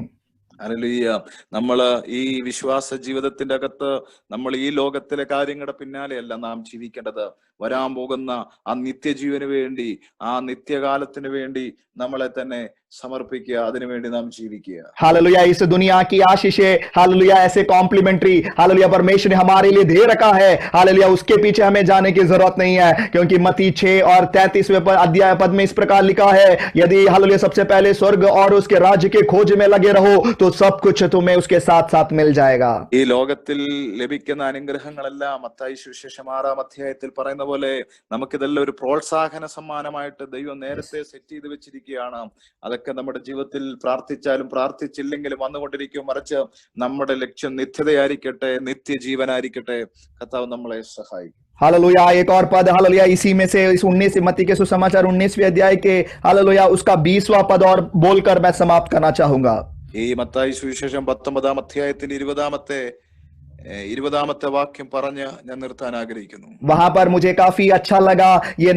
ഹല്ലേലൂയ. നമ്മള് ഈ വിശ്വാസ ജീവിതത്തിന്റെ അകത്ത് നമ്മൾ ഈ ലോകത്തിലെ കാര്യങ്ങളുടെ പിന്നാലെയല്ല നാം ജീവിക്കേണ്ടത്. വരാൻ പോകുന്ന ആ നിത്യജീവന് വേണ്ടി, ആ നിത്യകാലത്തിന് വേണ്ടി നമ്മളെ തന്നെ समर्पिക്കുക, അതിനുവേണ്ടി നാം ജീവിക്കുക. हालेलुया, इस दुनिया की आशीषें, हालेलुया, ऐसे कॉम्प्लीमेंट्री, हालेलुया, परमेश्वर ने हमारे लिए दे रखा है, हालेलुया, उसके पीछे हमें जाने की जरूरत नहीं है, क्योंकि मत्ती 6 और 33वें अध्याय पद में इस प्रकार लिखा है, यदि हालेलुया सबसे पहले स्वर्ग और उसके राज्य के खोज में लगे रहो तो सब कुछ तुम्हें उसके साथ साथ मिल जाएगा। ഈ ലോകത്തിൽ ലഭിക്കുന്ന അനുഗ്രഹങ്ങളെല്ലാം മത്തായി സുവിശേഷം 6-ാം അധ്യായത്തിൽ പറയുന്ന പോലെ നമുക്കിതെല്ലാം ഒരു പ്രോത്സാഹന സമ്മാനമായിട്ട് ദൈവം നേരത്തെ സെറ്റ് ചെയ്ത് വെച്ചിരിക്കുകയാണ്. അതൊക്കെ നമ്മുടെ ജീവിതത്തിൽ പ്രാർത്ഥിച്ചാലും പ്രാർത്ഥിച്ചില്ലെങ്കിലും വന്നുകൊണ്ടിരിക്കും. മറിച്ച് നമ്മുടെ ലക്ഷ്യം നിത്യതയായിരിക്കട്ടെ, നിത്യജീവനായിരിക്കട്ടെ. കർത്താവ് നമ്മളെ സഹായിക്കും. हालेलुया, एक और पद, हालेलुया, इसी में से इस 19 मत्ती के सुसमाचार 19वें अध्याय के, हालेलुया, उसका 20वां पद और बोलकर मैं समाप्त करना चाहूंगा। ഈ മത്തായി സുവിശേഷം 19-ാം അധ്യായത്തിന്റെ 20-ാമത്തെ വാക്യം പറഞ്ഞ് ഞാൻ നിർത്താൻ ആഗ്രഹിക്കുന്നു. वहां पर मुझे काफी अच्छा लगा। ये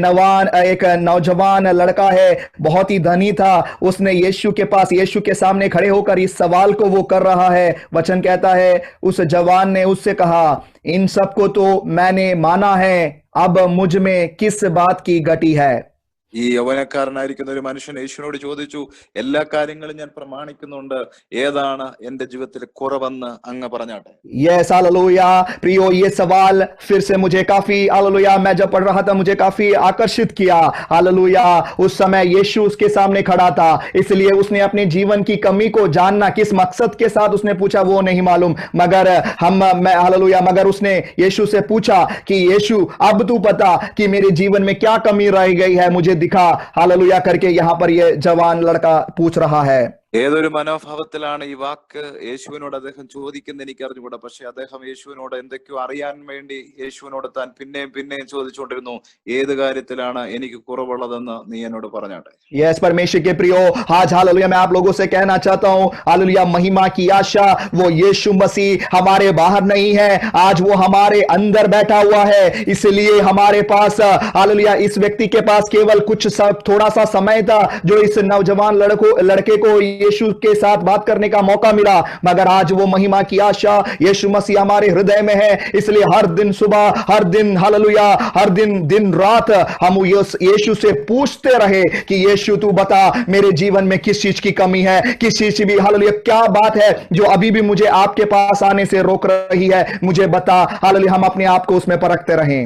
एक नौजवान लड़का है, बहुत ही धनी था। उसने यीशु के पास, यीशु के सामने खड़े होकर इस सवाल को वो कर रहा है। वचन कहता है, उस जवान ने उससे कहा, इन सबको तो मैंने माना है, अब मुझ में किस बात की घटी है। ഈ യൗവനക്കാരനായിരിക്കുന്ന ഒരു മനുഷ്യൻ യേശുവിനോട് ചോദിച്ചു, എല്ലാ കാര്യങ്ങളും ഞാൻ പ്രമാണിക്കുന്നുണ്ട്, ഏതാണ് എന്റെ ജീവിതത്തിൽ കുറവെന്ന് അങ്ങ് പറഞ്ഞാട്ടെ. यस, हालेलुया प्रियो, ये सवाल फिर से मुझे काफी, हालेलुया, मैं जब पढ़ रहा था मुझे काफी आकर्षित किया। हालेलुया, उस समय यीशु उसके सामने खड़ा था, इसलिए उसने अपने जीवन की कमी को जानना, किस मकसद के साथ उसने पूछा वो नहीं मालूम, मगर हालेलुया, मगर उसने यीशु से पूछा कि यीशु, अब तू बता कि मेरे जीवन में क्या कमी रह गई है, मुझे दिखा, हालेलुया करके यहाँ पर ये जवान लड़का पूछ रहा है। ഏതൊരു മനോഭാവത്തിലാണ് ഈ വാക്ക് യേശുവിനോട് അദ്ദേഹം ചോദിക്കുന്നത് എനിക്ക് അറിഞ്ഞുകൂടാ. പക്ഷെ അദ്ദേഹം യേശുവിനോട് എന്തൊക്കെയോ അറിയാൻ വേണ്ടി യേശുവിനോട് താൻ പിന്നെയും പിന്നെയും ചോദിച്ചുകൊണ്ടിരുന്നു, ഏത് കാര്യത്തിലാണ് എനിക്ക് കുറവുള്ളതെന്ന് നീ എന്നോട് പറഞ്ഞാട്ടെ. यस परमेश्वर के प्रियो, आज हालेलुया मैं आप लोगों से कहना चाहता हूं, हालेलुया महिमा की आशा वो यीशु मसीह हमारे बाहर नहीं है, आज वो हमारे अंदर बैठा हुआ है। इसलिए हमारे पास हालेलुया इस व्यक्ति के पास केवल थोड़ा सा समय था जो इस नौजवान लड़के को यीशु के साथ बात करने का मौका मिला, मगर आज वो महिमा की आशा यीशु मसीह हमारे हृदय में है। इसलिए हर दिन सुबह, हर दिन हालेलुया, हर दिन रात हम यीशु से पूछते रहे कि यीशु तू बता मेरे जीवन में किस चीज की कमी है, किस चीज की भी हालेलुया क्या बात है जो अभी भी मुझे आपके पास आने से रोक रही है, मुझे बता। हालेलुया हम अपने आप को उसमें परखते रहें।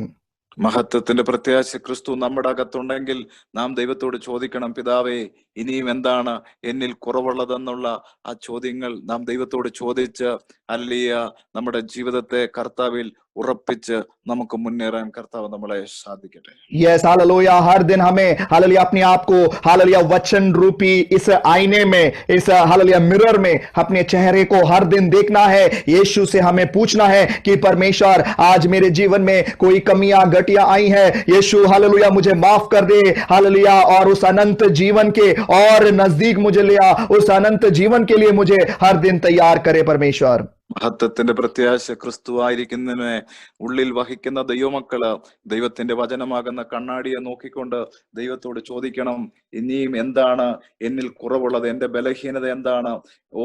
മഹത്വത്തിന്റെ പ്രത്യാശ ക്രിസ്തു നമ്മുടെ അകത്തുണ്ടെങ്കിൽ നാം ദൈവത്തോട് ചോദിക്കണം, പിതാവേ ഇനിയും എന്താണ് എന്നിൽ കുറവുള്ളതെന്നുള്ള ആ ചോദ്യങ്ങൾ നാം ദൈവത്തോട് ചോദിച്ച് ഹല്ലേലൂയ നമ്മുടെ ജീവിതത്തെ കർത്താവിൽ ഉറപ്പിച്ച് നമുക്ക് മുന്നേറാൻ കർത്താവ് നമ്മളെ സാധിക്കട്ടെ. यस हालेलुया, हर दिन हमें हालेलुया अपने आप को हालेलुया वचन रूपी इस आईने में, इस हालेलुया मिरर में अपने चेहरे को हर दिन देखना है। यीशु से हमें पूछना है कि परमेश्वर आज मेरे जीवन में कोई कमियां घटियां आई है, यीशु हालेलुया मुझे माफ कर दे, हालेलुया, और उस अनंत जीवन के और नजदीक मुझे ले आ, उस अनंत जीवन के लिए मुझे हर दिन तैयार करे परमेश्वर। മഹത്വത്തിന്റെ പ്രത്യാശ ക്രിസ്തുവായിരിക്കുന്നതിനെ ഉള്ളിൽ വഹിക്കുന്ന ദൈവമക്കള് ദൈവത്തിന്റെ വചനമാകുന്ന കണ്ണാടിയെ നോക്കിക്കൊണ്ട് ദൈവത്തോട് ചോദിക്കണം, ഇനിയും എന്താണ് എന്നിൽ കുറവുള്ളത്, എന്റെ ബലഹീനത എന്താണ്.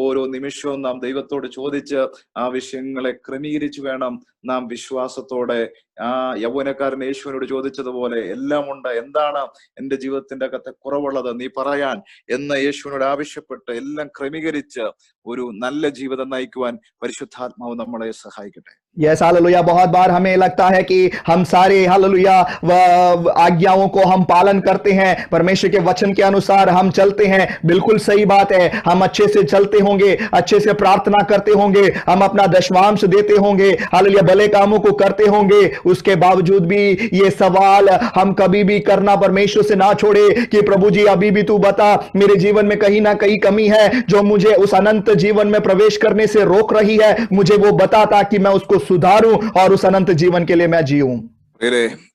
ഓരോ നിമിഷവും നാം ദൈവത്തോട് ചോദിച്ച് ആ വിഷയങ്ങളെ ക്രമീകരിച്ചു വേണം നാം വിശ്വാസത്തോടെ ആ യൗവനക്കാരൻ യേശുവിനോട് ചോദിച്ചതുപോലെ എല്ലാം ഉണ്ട്, എന്താണ് എന്റെ ജീവിതത്തിന്റെ അകത്തെ കുറവുള്ളത് നീ പറയാൻ എന്ന് യേശുവിനോട് ആവശ്യപ്പെട്ട് എല്ലാം ക്രമീകരിച്ച് ഒരു നല്ല ജീവിതം നയിക്കുവാൻ പരിശുദ്ധാത്മാവ് നമ്മളെ സഹായിക്കട്ടെ. यस हालेलुया, बहुत बार हमें लगता है कि हम सारे हालेलुया आज्ञाओं को हम पालन करते हैं, परमेश्वर के वचन के अनुसार हम चलते हैं, बिल्कुल सही बात है, हम अच्छे से चलते होंगे, अच्छे से प्रार्थना करते होंगे, हम अपना दशमांश देते होंगे, हालेलुया भले कामों को करते होंगे, उसके बावजूद भी ये सवाल हम कभी भी करना परमेश्वर से ना छोड़े कि प्रभु जी अभी भी तू बता मेरे जीवन में कहीं ना कहीं कमी है जो मुझे उस अनंत जीवन में प्रवेश करने से रोक रही है, मुझे वो बता ताकि मैं उसको सुधारूं और उस अनंत जीवन के लिए मैं जीऊं।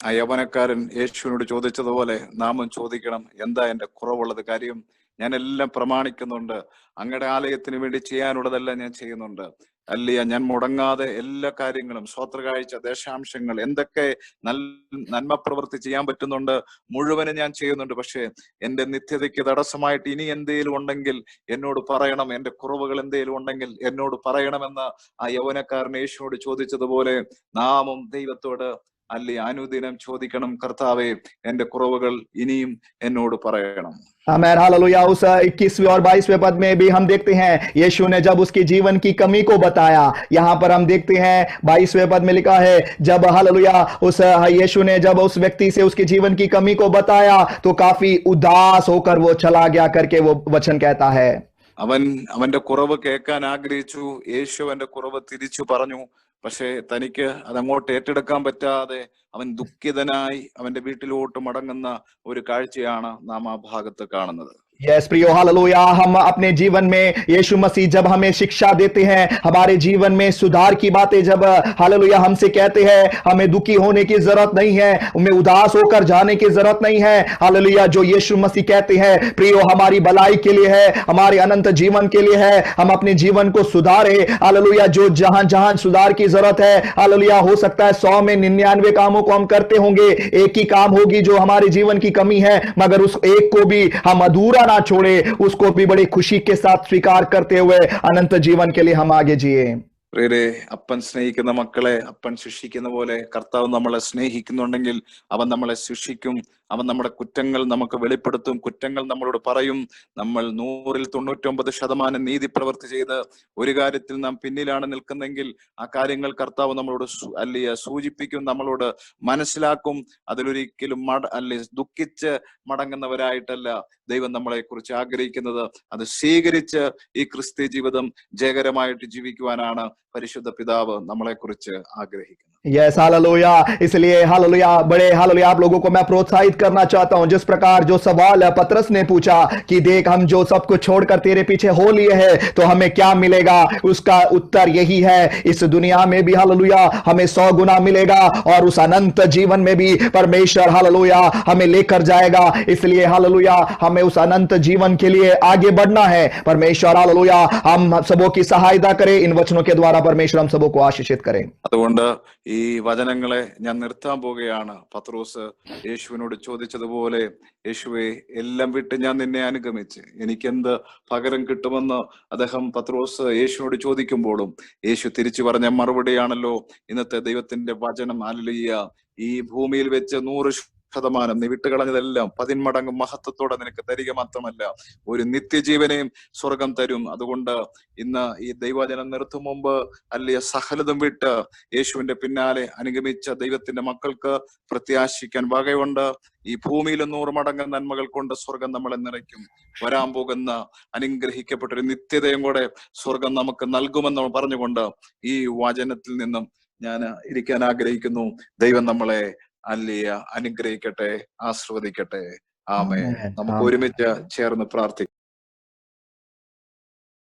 ആ യവനക്കാരൻ യേശുവിനോട് ചോദിച്ചതുപോലെ നാമും ചോദിക്കണം, എന്താ എന്റെ കുറവുള്ളത്? കാര്യം ഞാൻ എല്ലാം പ്രമാണിക്കുന്നുണ്ട്, അങ്ങയുടെ ആലയത്തിന് വേണ്ടി ചെയ്യാനുള്ളതെല്ലാം ഞാൻ ചെയ്യുന്നുണ്ട്, അല്ലയ ഞാൻ മുടങ്ങാതെ എല്ലാ കാര്യങ്ങളും സ്വോത്രകാഴ്ച ദശാംശങ്ങൾ എന്തൊക്കെ നന്മ പ്രവൃത്തി ചെയ്യാൻ പറ്റുന്നുണ്ട് മുഴുവനും ഞാൻ ചെയ്യുന്നുണ്ട്. പക്ഷെ എന്റെ നിത്യതയ്ക്ക് തടസ്സമായിട്ട് ഇനി എന്തേലും ഉണ്ടെങ്കിൽ എന്നോട് പറയണം, എന്റെ കുറവുകൾ എന്തേലും ഉണ്ടെങ്കിൽ എന്നോട് പറയണമെന്ന് ആ യൗവനക്കാരൻ യേശുവോട് ചോദിച്ചതുപോലെ നാമും ദൈവത്തോട് അല്ലേ അനുദിനം ചോദിക്കണം, കർത്താവേ എന്റെ കുറവുകൾ ഇനിയും എന്നോട് പറയണം. Amen hallelujah. उस 21वें और 22वें पद में भी हम देखते हैं यीशु ने जब उसके जीवन की कमी को बताया, यहां पर हम देखते हैं 22वें पद में लिखा है जब हालेलुया उस यीशु ने जब उस व्यक्ति से उसके जीवन की कमी को बताया तो काफी उदास होकर वो चला गया करके वो वचन कहता है। അവന്റെ കുറവ് കേൾക്കാൻ ആഗ്രഹിച്ചു, യേശു അവന്റെ കുറവ് തിരിച്ചു പറഞ്ഞു. പക്ഷെ തനിക്ക് അതങ്ങോട്ട് ഏറ്റെടുക്കാൻ പറ്റാതെ അവൻ ദുഃഖിതനായി അവന്റെ വീട്ടിലോട്ട് മടങ്ങുന്ന ഒരു കാഴ്ചയാണ് നാം ആ ഭാഗത്ത് കാണുന്നത്. यस प्रियो हालेलुया, हम अपने जीवन में यीशु मसीह जब हमें शिक्षा देते हैं, हमारे जीवन में सुधार की बातें जब हालेलुया हमसे कहते हैं, हमें दुखी होने की जरूरत नहीं है, हमें उदास होकर जाने की जरूरत नहीं है। हालेलुया जो यीशु मसीह कहते हैं प्रियो हमारी भलाई के लिए है, हमारे अनंत जीवन के लिए है, हम अपने जीवन को सुधारे। हालेलुया जो जहां जहां सुधार की जरूरत है, हालेलुया हो सकता है 100 में 99 कामों को हम करते होंगे, एक ही काम होगी जो हमारे जीवन की कमी है, मगर उस एक को भी हम अधूरा ना छोड़े, उसको भी बड़ी खुशी के साथ स्वीकार करते हुए अनंत जीवन के लिए हम आगे जिए। പ്രിയരെ, അപ്പൻ സ്നേഹിക്കുന്ന മക്കളെ അപ്പൻ ശിക്ഷിക്കുന്ന പോലെ കർത്താവ് നമ്മളെ സ്നേഹിക്കുന്നുണ്ടെങ്കിൽ അവൻ നമ്മളെ ശിക്ഷിക്കും. അവൻ നമ്മുടെ കുറ്റങ്ങൾ നമുക്ക് വെളിപ്പെടുത്തും, കുറ്റങ്ങൾ നമ്മളോട് പറയും. നമ്മൾ 100-ൽ 99% നീതി പ്രവൃത്തി ചെയ്ത് ഒരു കാര്യത്തിൽ നാം പിന്നിലാണ് നിൽക്കുന്നെങ്കിൽ ആ കാര്യങ്ങൾ കർത്താവ് നമ്മളോട് സൂചിപ്പിക്കും, നമ്മളോട് മനസ്സിലാക്കും. അതിലൊരിക്കലും ദുഃഖിച്ച് മടങ്ങുന്നവരായിട്ടല്ല ദൈവം നമ്മളെ കുറിച്ച് ആഗ്രഹിക്കുന്നത്. അത് സ്വീകരിച്ച് ഈ ക്രിസ്ത്യ ജീവിതം ജയകരമായിട്ട് ജീവിക്കുവാനാണ് പരിശുദ്ധ പിതാവ് നമ്മളെ കുറിച്ച് ആഗ്രഹിക്കുന്നത്. Yes hallelujah. इसलिए हालेलुया, बड़े हालेलुया आप लोगों को मैं प्रोत्साहित करना चाहता हूं, जिस प्रकार जो सवाल पतरस ने पूछा कि देख हम जो सब कुछ छोड़कर तेरे पीछे हो लिए हैं तो हमें क्या मिलेगा, उसका उत्तर यही है, इस दुनिया में भी हालेलुया हमें 100 गुना मिलेगा और उस अनंत जीवन में भी परमेश्वर हालेलुया हमें लेकर जाएगा। इसलिए हालेलुया हमें उस अनंत जीवन के लिए आगे बढ़ना है। परमेश्वर हालेलुया हम सबों की सहायता करे, इन वचनों के द्वारा परमेश्वर हम सबों को आशीषित करें। അതുകൊണ്ട് ഈ വചനങ്ങളെ ഞാൻ നിർത്താൻ പോവുകയാണ്. പത്രോസ് യേശുവിനോട് ചോദിച്ചതുപോലെ, യേശുവെ എല്ലാം വിട്ട് ഞാൻ നിന്നെ അനുഗമിച്ച് എനിക്കെന്ത് പകരം കിട്ടുമെന്ന് പത്രോസ് യേശുവിനോട് ചോദിക്കുമ്പോഴും യേശു തിരിച്ചു പറഞ്ഞ മറുപടിയാണല്ലോ ഇന്നത്തെ ദൈവത്തിന്റെ വചനം. ഹല്ലേലൂയ. ഈ ഭൂമിയിൽ വെച്ച് 100% നീ വിട്ടുകളഞ്ഞതെല്ലാം 10 മടങ്ങ് മഹത്വത്തോടെ നിനക്ക് തരിക മാത്രമല്ല, ഒരു നിത്യജീവനെയും സ്വർഗം തരും. അതുകൊണ്ട് ഇന്ന് ഈ ദൈവവചനം നിർത്തും മുമ്പ് അല്ലയ സകലതും വിട്ട് യേശുവിന്റെ പിന്നാലെ അനുഗമിച്ച ദൈവത്തിന്റെ മക്കൾക്ക് പ്രത്യാശിക്കാൻ വകയുണ്ട്. ഈ ഭൂമിയിൽ 100 മടങ്ങ് നന്മകൾ കൊണ്ട് സ്വർഗം നമ്മളെ നിറയ്ക്കും. വരാൻ പോകുന്ന അനുഗ്രഹിക്കപ്പെട്ടൊരു നിത്യതയും കൂടെ സ്വർഗം നമുക്ക് നൽകുമെന്ന് പറഞ്ഞുകൊണ്ട് ഈ വചനത്തിൽ നിന്നും ഞാൻ ഇരിക്കാൻ ആഗ്രഹിക്കുന്നു. ദൈവം നമ്മളെ അല്ലയ അനുഗ്രഹിക്കട്ടെ, ആശീർവദിക്കട്ടെ. ആമേൻ. Amen. നമുക്ക് Amen. ഒരുമിച്ച് ചേർന്ന് പ്രാർത്ഥിക്കാം.